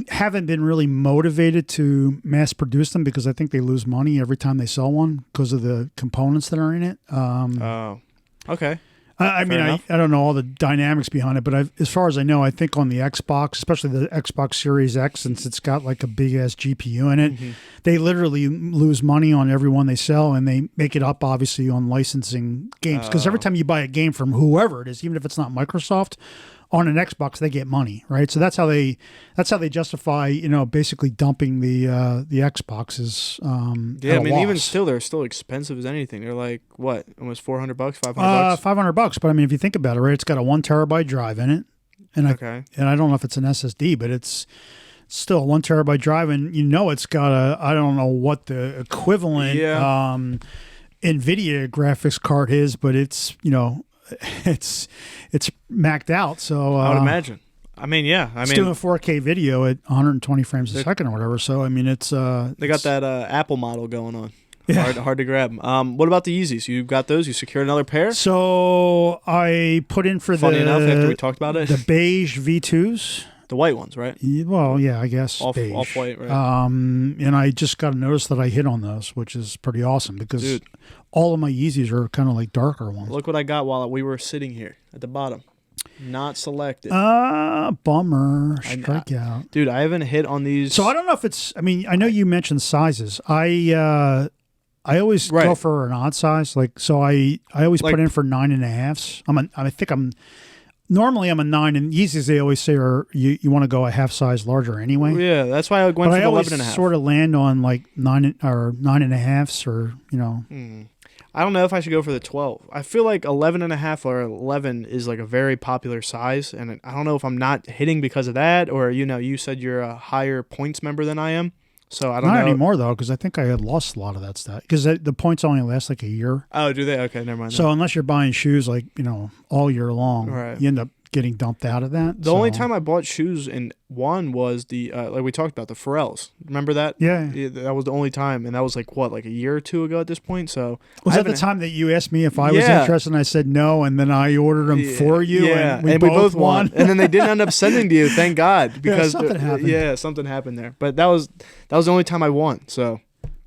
haven't been really motivated to mass produce them because I think they lose money every time they sell one because of the components that are in it. Oh, okay. I mean, enough. I don't know all the dynamics behind it, but as far as I know, I think on the Xbox, especially the Xbox Series X, since it's got like a big ass GPU in it, they literally lose money on every one they sell, and they make it up obviously on licensing games. Because every time you buy a game from whoever it is, even if it's not Microsoft, on an Xbox they get money, right? So that's how they justify, you know, basically dumping the Xboxes. Yeah, at I a mean, even loss. still, they're still expensive as anything. They're like what, almost $400, $500. $500. But I mean, if you think about it, right, it's got a 1 terabyte drive in it, and Okay. I don't know if it's an SSD, but it's still a 1 terabyte drive, and you know it's got I don't know what the equivalent NVIDIA graphics card is, but it's, you know, it's maxed out. So I would imagine. I mean, yeah. I it's mean, doing 4K video at 120 frames a second or whatever. So I mean, it's they got that Apple model going on. Yeah. Hard to grab. What about the Yeezys? You got those? You secured another pair? So I put in for Funny enough, after we talked about it, the beige V2s. the white ones, right? Well, yeah, I guess beige. Off-white, right? And I just got a notice that I hit on those, which is pretty awesome because Dude. all of my Yeezys are kind of like darker ones. Look what I got while we were sitting here at the bottom. Not selected. Bummer. Strikeout. Dude, I haven't hit on these. So I don't know if it's. I mean, I know you mentioned sizes. I always go for an odd size. Like, so I always put in for 9.5s. I think I'm. Normally I'm a 9, and Yeezys they always say are you want to go a half size larger anyway. Yeah, that's why I went for the 11.5. Sort of land on like 9 or 9.5s, or you know. I don't know if I should go for the 12. I feel like 11.5 or 11 is like a very popular size, and I don't know if I'm not hitting because of that, or you said you're a higher points member than I am, so I don't know. Not anymore though, because I think I had lost a lot of that stuff because the points only last like a year. Oh, do they? Okay, never mind. So unless you're buying shoes like all year long, Right. you end up getting dumped out of that. The only time I bought shoes in one was the like we talked about, the Pharrells. Remember that? Yeah. That was the only time, and that was like what, like a year or two ago at this point. So was that the time that you asked me if I was interested, and I said no, and then I ordered them for you, yeah, and we both won. and then they didn't end up sending to you, thank God, because something happened. Yeah, something happened there. But that was the only time I won. So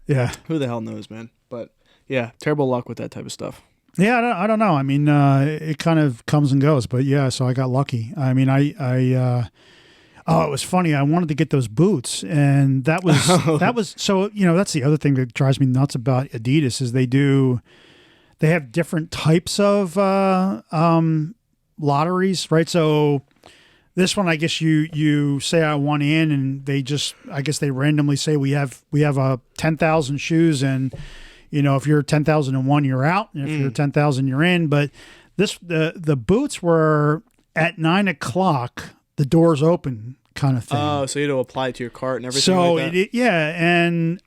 Yeah. who the hell knows, man? But yeah, terrible luck with that type of stuff. Yeah, I don't know. I mean, it kind of comes and goes, but yeah, so I got lucky. I mean, it was funny. I wanted to get those boots, and that was so. That's the other thing that drives me nuts about Adidas is they have different types of lotteries, right? So this one, I guess you say I want in, and I guess they randomly say we have 10,000 shoes, and if you're 10,001, you're out, and if you're 10,000, you're in. But the boots were at 9:00, the doors open kind of thing. Oh, so you had to apply it to your cart and everything. So like that? and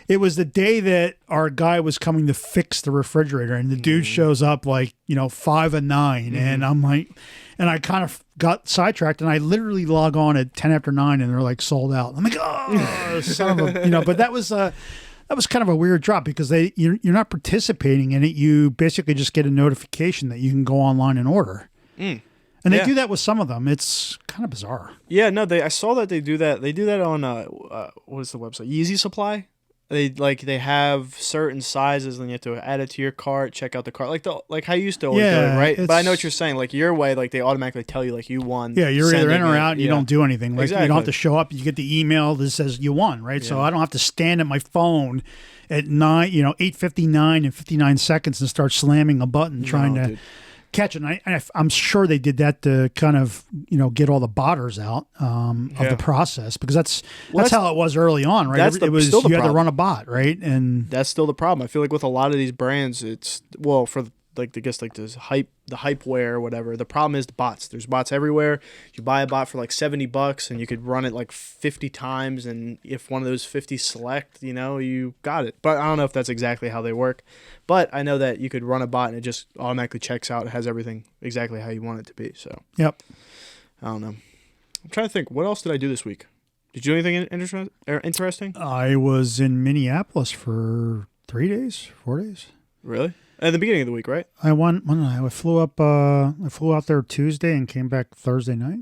it was the day that our guy was coming to fix the refrigerator, and the dude shows up like 5 of 9, and I'm like, and I kind of got sidetracked, and I literally log on at 10 after 9, and they're like sold out. I'm like, oh, son of a, but that was kind of a weird drop because you're not participating in it. You basically just get a notification that you can go online and order. And they do that with some of them. It's kind of bizarre. Yeah, no, I saw that they do that. They do that on what is the website? Yeezy Supply. they have certain sizes, and you have to add it to your cart, check out the cart, like how you used to always do Yeah, it, right? But I know what it's- you're saying. Like your way, like they automatically tell you like you won. Yeah, you're either in sending or it. out, and you Yeah. don't do anything. Like you don't have Exactly. to show up. You get the email that says you won, right? So Yeah. I don't have to stand at my phone at 8:59 and 59 seconds and start slamming a button trying to dude. catch it. And I'm sure they did that to kind of get all the botters out of Yeah. the process, because that's Well, how it was early on, right? that's It was still the you had to problem. run a bot, right? And That's still the problem. I feel like with a lot of these brands, it's for like I guess like this the hype wear or whatever. The problem is the bots. There's bots everywhere. You buy a bot for like $70 and you could run it like 50 times, and if one of those 50 select, you got it. But I don't know if that's exactly how they work. But I know that you could run a bot and it just automatically checks out. It has everything exactly how you want it to be. So yep. I don't know. I'm trying to think. What else did I do this week? Did you do anything interesting? I was in Minneapolis for 3 days, 4 days. Really? At the beginning of the week, right? I flew up. I flew out there Tuesday and came back Thursday night.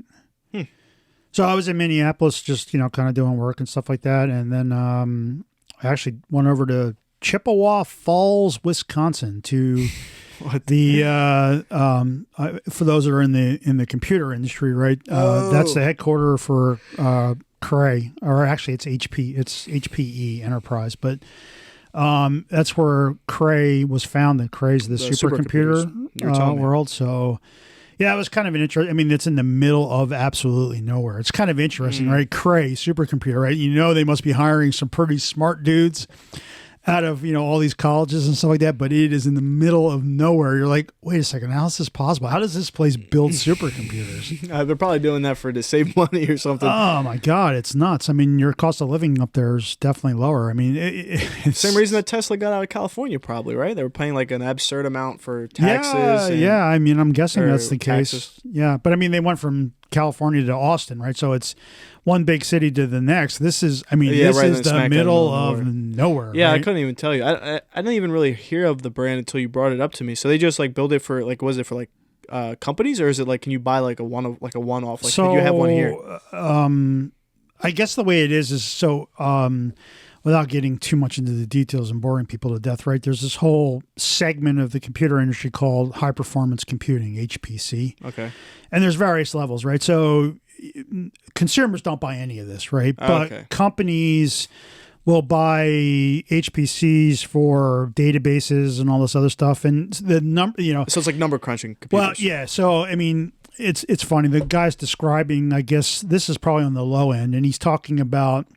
So I was in Minneapolis, just kind of doing work and stuff like that, and then I actually went over to Chippewa Falls, Wisconsin, to for those that are in the computer industry, right? That's the headquarter for Cray, or actually it's HP. It's HPE Enterprise, but. That's where Cray was founded. Cray's the supercomputer You were telling me. world. So, yeah, it was kind of an interesting. I mean, it's in the middle of absolutely nowhere. It's kind of interesting, right? Cray supercomputer, right? They must be hiring some pretty smart dudes out of all these colleges and stuff like that, but it is in the middle of nowhere. You're like, wait a second, how is this possible? How does this place build supercomputers? They're probably doing that to save money or something. Oh my God, it's nuts. I mean, your cost of living up there is definitely lower. I mean, it's Same reason that Tesla got out of California, probably, right? They were paying like an absurd amount for taxes. Yeah. I mean, I'm guessing or that's the case. taxes. Yeah, but I mean, they went from California to Austin, right? So it's one big city to the next. This is, Yeah, this right in is the the smack middle dab of nowhere. Yeah, I right? couldn't even tell you. I didn't even really hear of the brand until you brought it up to me. So they just like build it for like, was it for like companies, or is it like, can you buy like a one-off? Like, So, did you have one here? I guess the way it is so. Without getting too much into the details and boring people to death, right? There's this whole segment of the computer industry called high performance computing, HPC. Okay. And there's various levels, right? So consumers don't buy any of this, right? But Okay. companies will buy HPCs for databases and all this other stuff. And the number, So it's like number crunching computers. well, yeah. So, I mean, it's funny. The guy's describing, I guess this is probably on the low end, and he's talking about,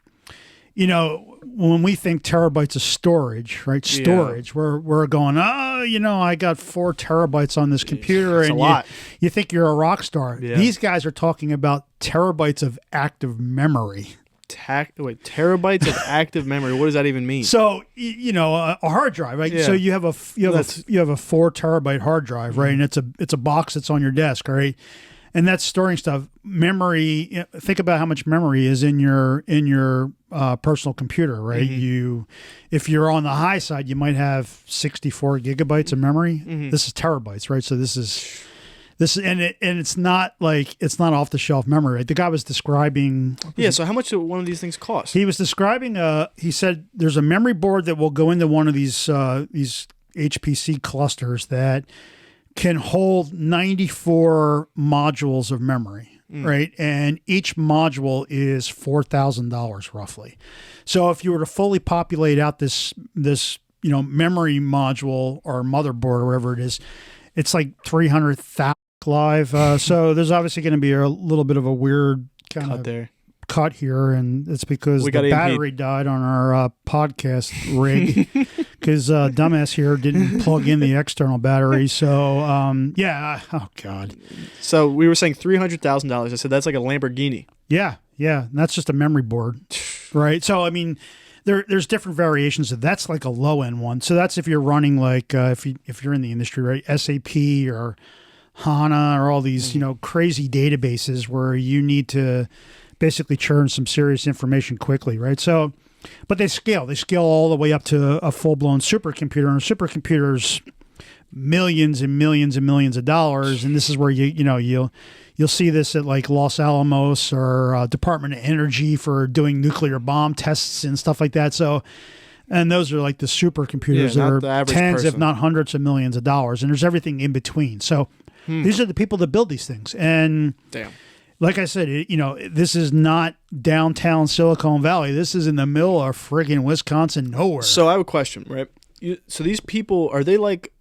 when we think terabytes of storage, right? Yeah. Storage, we're going, I got 4 terabytes on this computer, It's a and lot. you think you're a rock star. Yeah. These guys are talking about terabytes of active memory. Terabytes of active memory. What does that even mean? So a hard drive, right? Yeah. So you have a 4 terabyte hard drive, right? And it's a box that's on your desk, right? And that's storing stuff. Memory. Think about how much memory is in your personal computer, right? If you're on the high side, you might have 64 gigabytes of memory. This is terabytes, right? So this is it's not off the shelf memory. Right? The guy was describing. Yeah. So how much do one of these things cost? He was describing. He said there's a memory board that will go into one of these HPC clusters that can hold 94 modules of memory, right? And each module is $4,000 roughly. So if you were to fully populate out this memory module or motherboard or whatever it is, it's like 300,000 live. So there's obviously going to be a little bit of a weird kind Cut of there. cut here, and it's because We the got battery died on our podcast rig because dumbass here didn't plug in the external battery. So oh god, So we were saying $300,000. I said that's like a Lamborghini. yeah, and that's just a memory board, right? So I mean, there's different variations. So that's like a low end one. So that's if you're running like if you're in the industry, right? SAP or HANA or all these crazy databases where you need to basically churn some serious information quickly, right? So, but they scale all the way up to a full-blown supercomputer, and a supercomputer's millions and millions and millions of dollars. And this is where you'll see this at like Los Alamos or Department of Energy for doing nuclear bomb tests and stuff like that. So And those are like the supercomputers Yeah, not that the are average tens, if person. not hundreds of millions of dollars. And there's everything in between. So these are the people that build these things. And Damn. like I said, this is not downtown Silicon Valley. This is in the middle of friggin' Wisconsin nowhere. So I have a question, right? So these people, are they like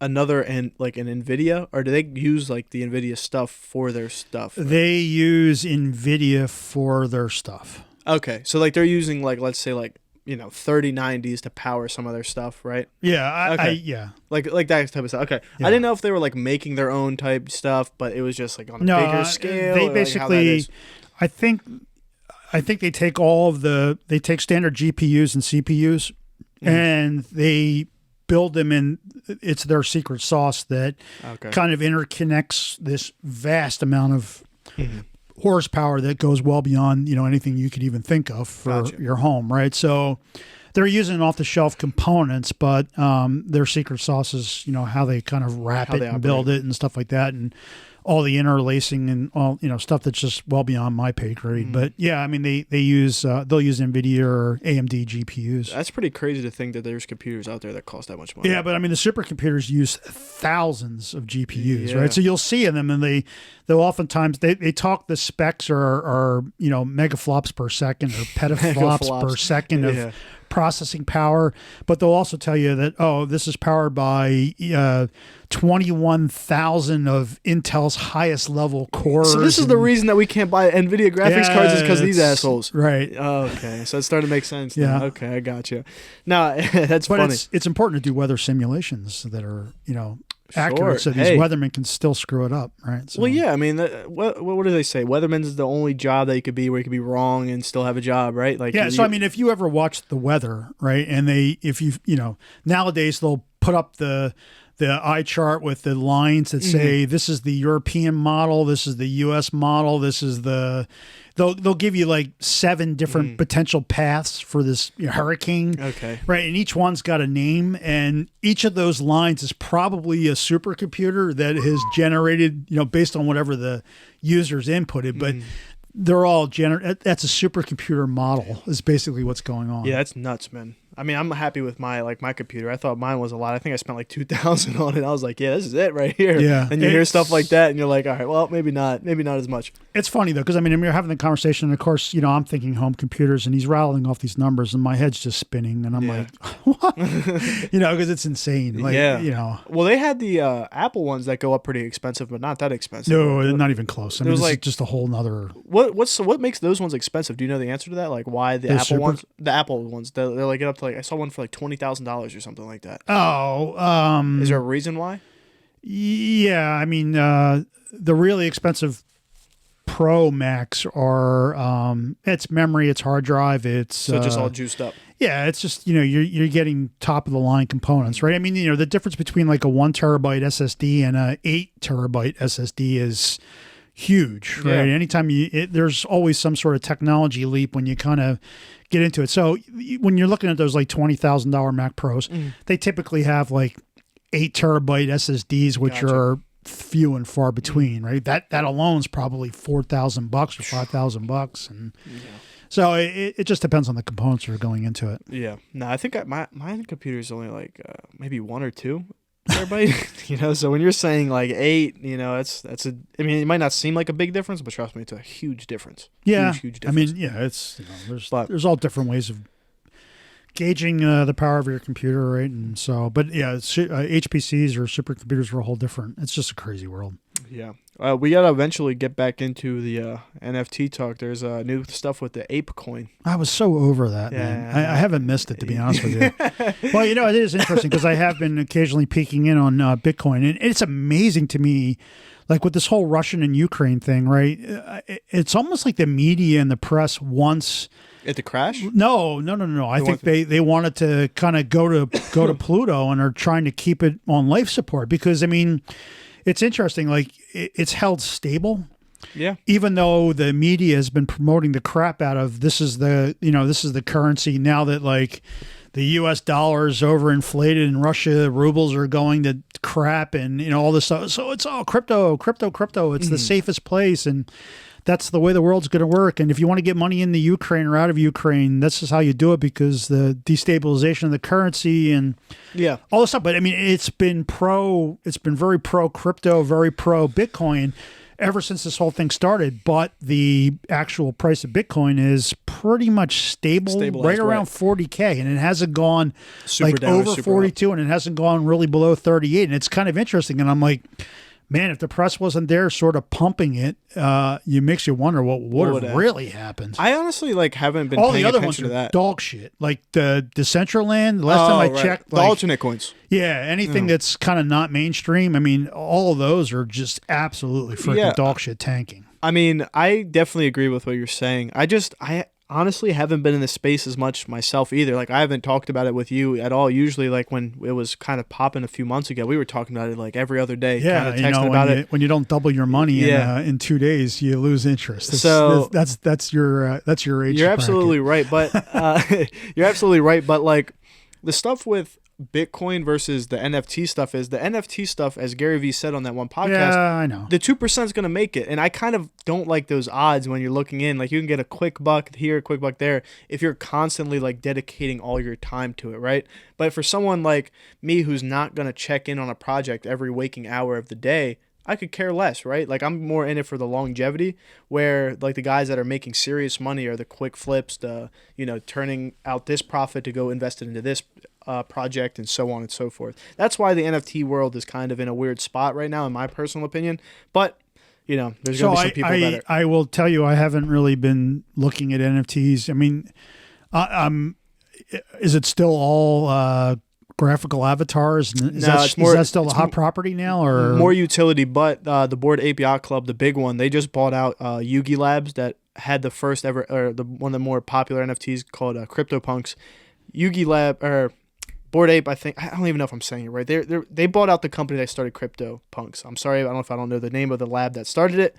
another and like an NVIDIA, or do they use like the NVIDIA stuff for their stuff? They use NVIDIA for their stuff. Okay, so like they're using like, let's say like 3090s to power some of their stuff, right? Yeah, Okay. yeah. Like that type of stuff. Okay, Yeah. I didn't know if they were like making their own type stuff, but it was just like on a bigger scale. They or, like, how that basically, is. I think they take they take standard GPUs and CPUs, and they build them in. It's their secret sauce that Okay. kind of interconnects this vast amount of horsepower that goes well beyond anything you could even think of for Gotcha. your home, right? So they're using off-the-shelf components, but their secret sauce is how they kind of wrap How it they and build operate. it and stuff like that, and all the interlacing and all stuff that's just well beyond my pay grade. But yeah, I mean they'll use NVIDIA or AMD GPUs. That's pretty crazy to think that there's computers out there that cost that much money. Yeah, but I mean the supercomputers use thousands of GPUs, Yeah. right? So you'll see in them, and they'll oftentimes they talk the specs are megaflops per second or petaflops per Megaflops. second of Yeah. processing power, but they'll also tell you that this is powered by 21,000 of Intel's highest level cores. So this is the reason that we can't buy NVIDIA graphics cards is because of these it's- assholes. right? Oh, okay, so it's starting to make sense. Yeah. Now. Okay, I got you. No, that's But funny. it's important to do weather simulations that are accurate, so Sure. these Hey. weathermen can still screw it up, right? So, Well, yeah, I mean, what do they say? Weatherman's is the only job that you could be where you could be wrong and still have a job, right? Like, yeah. So I mean, if you ever watch the weather, right, and nowadays they'll put up the eye chart with the lines that say this is the European model, this is the U.S. model, this is they'll give you like 7 different potential paths for this hurricane. Okay. Right, and each one's got a name, and each of those lines is probably a supercomputer that has generated, based on whatever the user's inputted, but they're all that's a supercomputer model is basically what's going on. Yeah, that's nuts, man. I mean, I'm happy with my computer. I thought mine was a lot. I think I spent like $2,000 on it. I was like, yeah, this is it right here. Yeah. And you hear stuff like that, and you're like, all right, well, maybe not as much. It's funny though, because I mean, you're having the conversation, and of course, I'm thinking home computers, and he's rattling off these numbers, and my head's just spinning, and I'm Yeah. like, what? Because it's insane. Like, Yeah. Well, they had the Apple ones that go up pretty expensive, but not that expensive. No, not even close. I mean, was this is like- just a whole nother. What makes those ones expensive? Do you know the answer to that? Like why the Apple super- ones? The Apple ones, they're like get up to like I saw one for like $20,000 or something like that. Oh, Is there a reason why? yeah. I mean, the really expensive Pro Macs are it's memory, it's hard drive, it's So just all juiced up. yeah, it's just you're getting top of the line components, right? I mean, the difference between like a 1 terabyte SSD and a 8 terabyte SSD is huge, right? Yeah. Anytime there's always some sort of technology leap when you kind of get into it. So when you're looking at those like $20,000 Mac Pros, they typically have like 8 terabyte SSDs, which Gotcha. are few and far between, right? That alone is probably $4,000 or $5,000, and so it just depends on the components that are going into it. Yeah. No, I think my computer is only like maybe 1 or 2 terabyte. So when you're saying like 8, that's I mean, it might not seem like a big difference, but trust me, it's a huge difference. Yeah, Huge I difference. mean, yeah, it's But- there's all different ways of gauging the power of your computer, right? And so, but yeah, HPCs or supercomputers are a whole different. It's just a crazy world. Yeah. We gotta eventually get back into the NFT talk. There's new stuff with the ape coin. I was so over that, man. I haven't missed it, to be honest with you. Well, it is interesting because I have been occasionally peeking in on Bitcoin, and it's amazing to me, like with this whole Russian and Ukraine thing, right? It's almost like the media and the press wants. At the crash? No. I think they wanted to kind of go to Pluto and are trying to keep it on life support because I mean, it's interesting. Like it's held stable. Yeah. Even though the media has been promoting the crap out of this is the currency now that like the U.S. dollar is overinflated and Russia rubles are going to crap and all this stuff. So it's all crypto. It's the safest place and that's the way the world's going to work. And if you want to get money into Ukraine or out of Ukraine, this is how you do it, because the destabilization of the currency and all this stuff. But I mean, it's been very pro crypto, very pro Bitcoin ever since this whole thing started. But the actual price of Bitcoin is pretty much stabilized right around 40K, and it hasn't gone super like down, over 42, and it hasn't gone really below 38. And it's kind of interesting. And I'm like, man, if the press wasn't there sort of pumping it, makes you wonder what would have really happened. I honestly haven't been all paying the other attention ones to are that. dog shit. Like the Decentraland, the last time I checked, the alternate coins. Yeah, anything that's kind of not mainstream. I mean, all of those are just absolutely freaking dog shit tanking. I mean, I definitely agree with what you're saying. I honestly haven't been in this space as much myself either. Like, I haven't talked about it with you at all. Usually, like, when it was kind of popping a few months ago, we were talking about it like every other day. Yeah, kind of texting about it. When you don't double your money in 2 days, you lose interest. That's your age. You're absolutely right, but you're absolutely right. But like the stuff with Bitcoin versus the NFT stuff is the NFT stuff, as Gary Vee said on that one podcast. Yeah, I know. The 2% is going to make it. And I kind of don't like those odds when you're looking in. Like, you can get a quick buck here, a quick buck there, if you're constantly like dedicating all your time to it, right? But for someone like me who's not going to check in on a project every waking hour of the day, I could care less, right? Like, I'm more in it for the longevity, where like the guys that are making serious money are the quick flips, the, turning out this profit to go invest it into this project, and so on and so forth. That's why the NFT world is kind of in a weird spot right now, in my personal opinion. But there's going to be some people better. I will tell you, I haven't really been looking at NFTs. I mean, is it still all graphical avatars? Is that still a hot property now, or more utility? But the Bored Ape Yacht Club, the big one, they just bought out Yugi Labs, that had the first ever, or one of the more popular NFTs called CryptoPunks. Yugi Lab, or Bored Ape, I think, I don't even know if I'm saying it right. They bought out the company that started CryptoPunks. I'm sorry, I don't know the name of the lab that started it,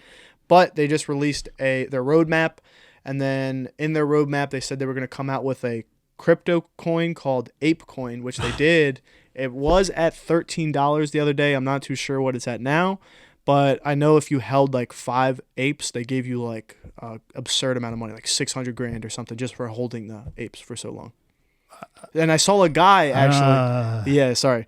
but they just released their roadmap, and then in their roadmap they said they were going to come out with a crypto coin called ApeCoin, which they did. It was at $13 the other day. I'm not too sure what it's at now, but I know if you held like 5 apes, they gave you like absurd amount of money, like $600,000 or something, just for holding the apes for so long. And I saw a guy actually.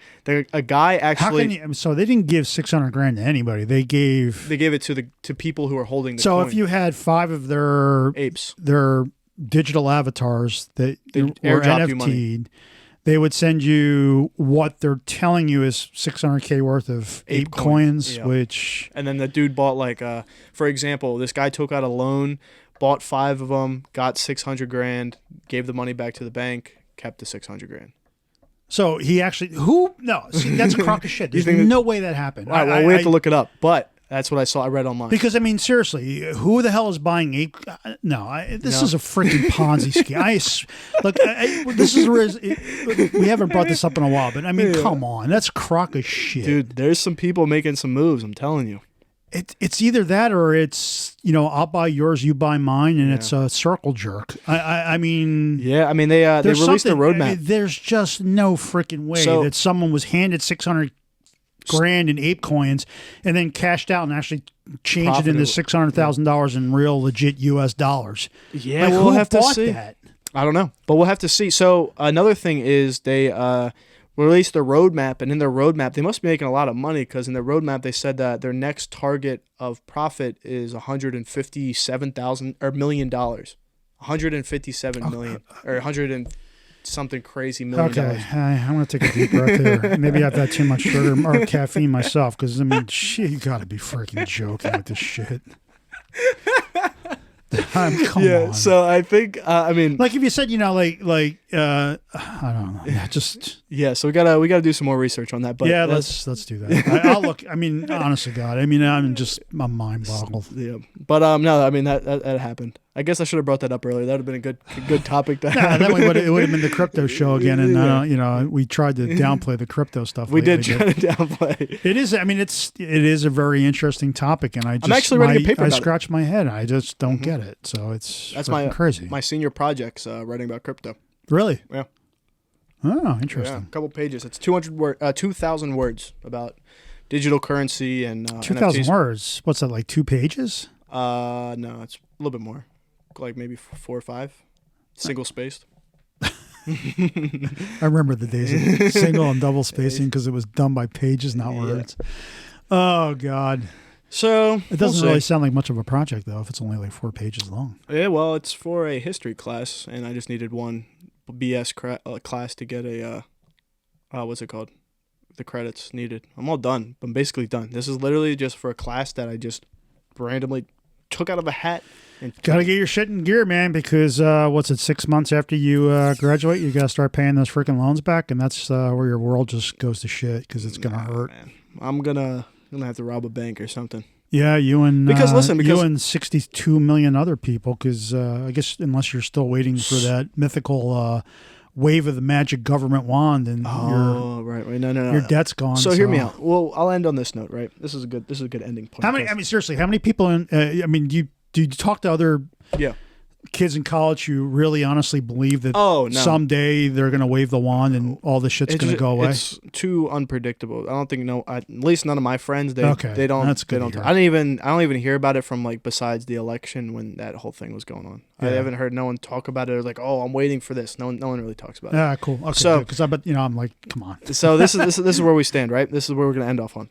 A guy actually. So they didn't give $600,000 to anybody. They gave it to people who are holding the So coin. if you had 5 of their apes, their digital avatars that were NFT'd, they would send you what they're telling you is $600K worth of ape coins, which. And then the dude bought like, for example, this guy took out a loan, bought 5 of them, got $600,000, gave the money back to the bank, kept the $600,000. So he actually that's a crock of shit. There's no way that happened. All right, well, we have to look it up, but that's what I read online. Because, I mean, seriously, who the hell is buying ape? This is a freaking Ponzi scheme. We haven't brought this up in a while, but I mean, come on, that's a crock of shit, dude. There's some people making some moves. I'm telling you. It's either that or it's I'll buy yours, you buy mine, and it's a circle jerk. I mean, they released the roadmap. There's just no freaking way that someone was handed $600,000 in ape coins and then cashed out and actually changed it into $600,000 in real legit US dollars. Yeah, we'll have to see. That? I don't know, but we'll have to see. So another thing is they released their roadmap, and in their roadmap they must be making a lot of money, because in their roadmap they said that their next target of profit is $157,000 million. 157 million or 100 and something crazy million. Okay, I'm going to take a deep breath here. Maybe I've had too much sugar or caffeine myself, because I mean, shit, you got to be freaking joking with this shit. Come on. So I think like if you said I don't know, so we gotta do some more research on that. But let's do that. I'll look. I mean, honestly, God, I mean, I'm mind boggled. Yeah, but no, I mean that happened. I guess I should have brought that up earlier. That would have been a good topic. That way it would have been the crypto show again, and we tried to downplay the crypto stuff. We did try to downplay. It is. I mean, it is a very interesting topic, and I'm actually writing a paper about I scratch my head. I just don't get it. So that's crazy. My senior project's writing about crypto. Really? Yeah. Oh, interesting. Yeah, a couple pages. It's 2,000 words about digital currency and 2,000 words. What's that, like 2 pages? No, it's a little bit more. Like maybe 4 or 5. Single spaced. I remember the days of single and double spacing because it was done by pages, not words. Oh, God. So it doesn't really sound like much of a project, though, if it's only like 4 pages long. Yeah, well, it's for a history class, and I just needed one BS class to get a, what's it called? The credits needed. I'm all done. I'm basically done. This is literally just for a class that I just randomly took out of a hat. Got to get your shit in gear, man, because 6 months after you graduate, you got to start paying those freaking loans back, and that's where your world just goes to shit because it's going to hurt. Man. I'm gonna have to rob a bank or something. Yeah, you and because you and 62 million other people, because I guess unless you're still waiting for that mythical wave of the magic government wand, and your debt's gone. So hear me out. Well, I'll end on this note, right? This is a good ending point. How many? I mean, seriously, how many people? Do you talk to other kids in college who really honestly believe that someday they're going to wave the wand and all this shit's going to go away? It's too unpredictable. I don't think at least none of my friends they don't. That's good. They don't. I don't even hear about it from like besides the election when that whole thing was going on. Yeah. I haven't heard no one talk about it. Like, oh, I'm waiting for this. No one really talks about it. Yeah, cool. Okay, so because I'm like, come on. So this is where we stand, right? This is where we're going to end off on.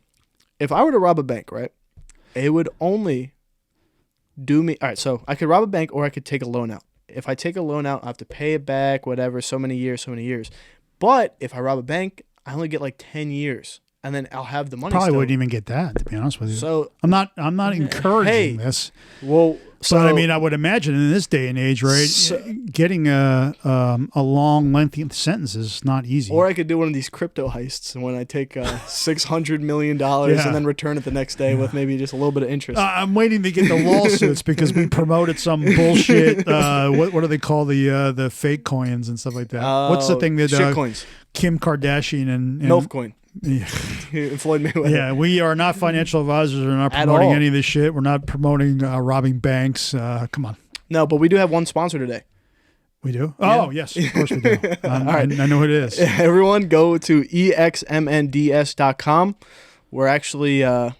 If I were to rob a bank, right, it would only do me. All right, so I could rob a bank or I could take a loan out. If I take a loan out, I have to pay it back, whatever, so many years. But if I rob a bank, I only get like 10 years, and then I'll have the money. Probably still. wouldn't even get that, to be honest with you. So I'm not encouraging this. Well, so but I mean, I would imagine in this day and age, right, getting a long, lengthy sentence is not easy. Or I could do one of these crypto heists, and when I take $600 million and then return it the next day with maybe just a little bit of interest. I'm waiting to get the lawsuits because we promoted some bullshit. What do they call the fake coins and stuff like that? What's the thing that shitcoins? Kim Kardashian and Milfcoin. Yeah. Floyd Mayweather. Yeah, we are not financial advisors. We're not promoting any of this shit. We're not promoting robbing banks. Come on. No, but we do have one sponsor today. We do? Yeah. Oh, yes. Of course we do. All right. I know who it is. Everyone go to exmnds.com. We're actually, or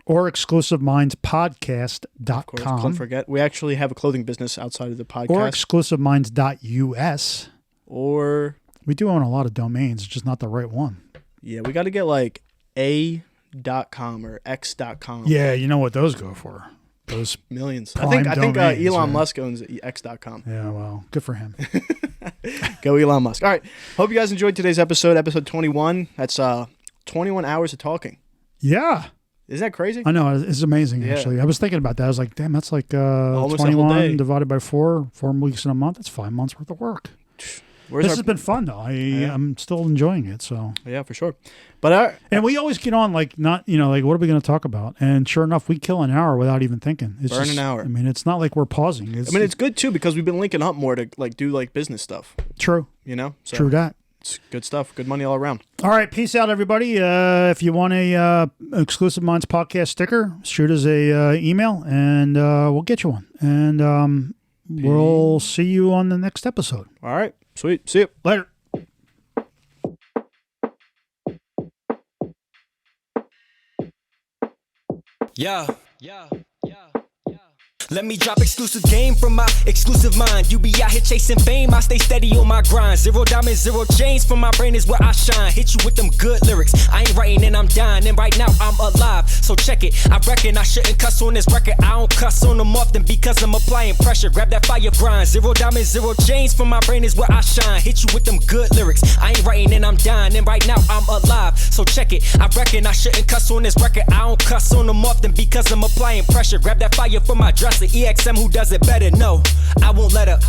exclusivemindspodcast.com. Of course, don't forget. We actually have a clothing business outside of the podcast. Or exclusiveminds.us. Or we do own a lot of domains, just not the right one. Yeah, we got to get like a.com or x.com. Yeah, you know what those go for. Those millions. I think Elon Musk owns x.com. Yeah, well, good for him. Go Elon Musk. All right. Hope you guys enjoyed today's episode 21. That's 21 hours of talking. Yeah. Isn't that crazy? I know. It's amazing, actually. I was thinking about that. I was like, damn, that's like 21 divided by 4 weeks in a month. That's 5 months worth of work. This has been fun, though. I'm still enjoying it. So yeah, for sure. But and we always get on like what are we going to talk about? And sure enough, we kill an hour without even thinking. Burn an hour. I mean, it's not like we're pausing. It's good too because we've been linking up more to do business stuff. True. So true that. It's good stuff. Good money all around. All right, peace out, everybody. If you want a Exclusive Minds podcast sticker, shoot us a email, and we'll get you one. And we'll see you on the next episode. All right. Sweet. See you. Later. Yeah. Let me drop exclusive game from my exclusive mind. You be out here chasing fame, I stay steady on my grind. 0 diamonds, 0 chains, from my brain is where I shine. Hit you with them good lyrics, I ain't writing and I'm dying. And right now I'm alive, so check it. I reckon I shouldn't cuss on this record. I don't cuss on them often because I'm applying pressure. Grab that fire grind. 0 diamonds, 0 chains, from my brain is where I shine. Hit you with them good lyrics, I ain't writing and I'm dying. And right now I'm alive, so check it. I reckon I shouldn't cuss on this record. I don't cuss on them often because I'm applying pressure. Grab that fire from my dresser. EXM who does it better, no, I won't let up.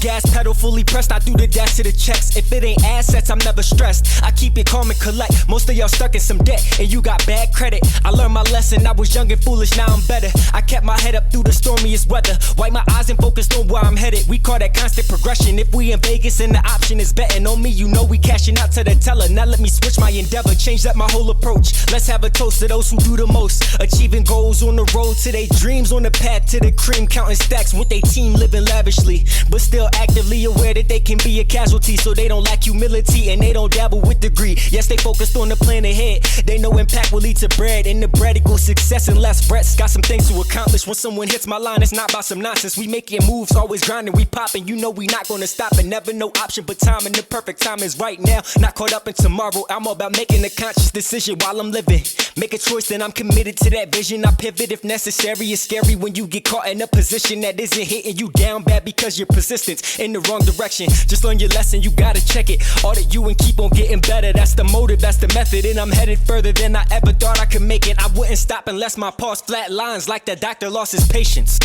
Gas pedal fully pressed, I do the dash to the checks. If it ain't assets, I'm never stressed. I keep it calm and collect. Most of y'all stuck in some debt, and you got bad credit. I learned my lesson, I was young and foolish, now I'm better. I kept my head up through the stormiest weather. Wipe my eyes and focused on where I'm headed. We call that constant progression. If we in Vegas and the option is betting on me, you know we cashing out to the teller. Now let me switch my endeavor, change up my whole approach. Let's have a toast to those who do the most. Achieving goals on the road to their dreams, on the path to the cream. Counting stacks with their team, living lavishly. But still actively aware that they can be a casualty, so they don't lack humility and they don't dabble with the greed. Yes, they focused on the plan ahead. They know impact will lead to bread, and the bread equals success and less threats. Got some things to accomplish. When someone hits my line, it's not about some nonsense. We making moves, always grinding, we popping. You know we not gonna stop, and never no option but time, and the perfect time is right now. Not caught up in tomorrow. I'm all about making a conscious decision while I'm living. Make a choice, then I'm committed to that vision. I pivot if necessary. It's scary when you get caught in a position that isn't hitting you down bad because your persistence in the wrong direction. Just learn your lesson, you gotta check it. Audit you and keep on getting better. That's the motive, that's the method, and I'm headed further than I ever thought I could make it. I wouldn't stop unless my pulse flat lines like the doctor lost his patience.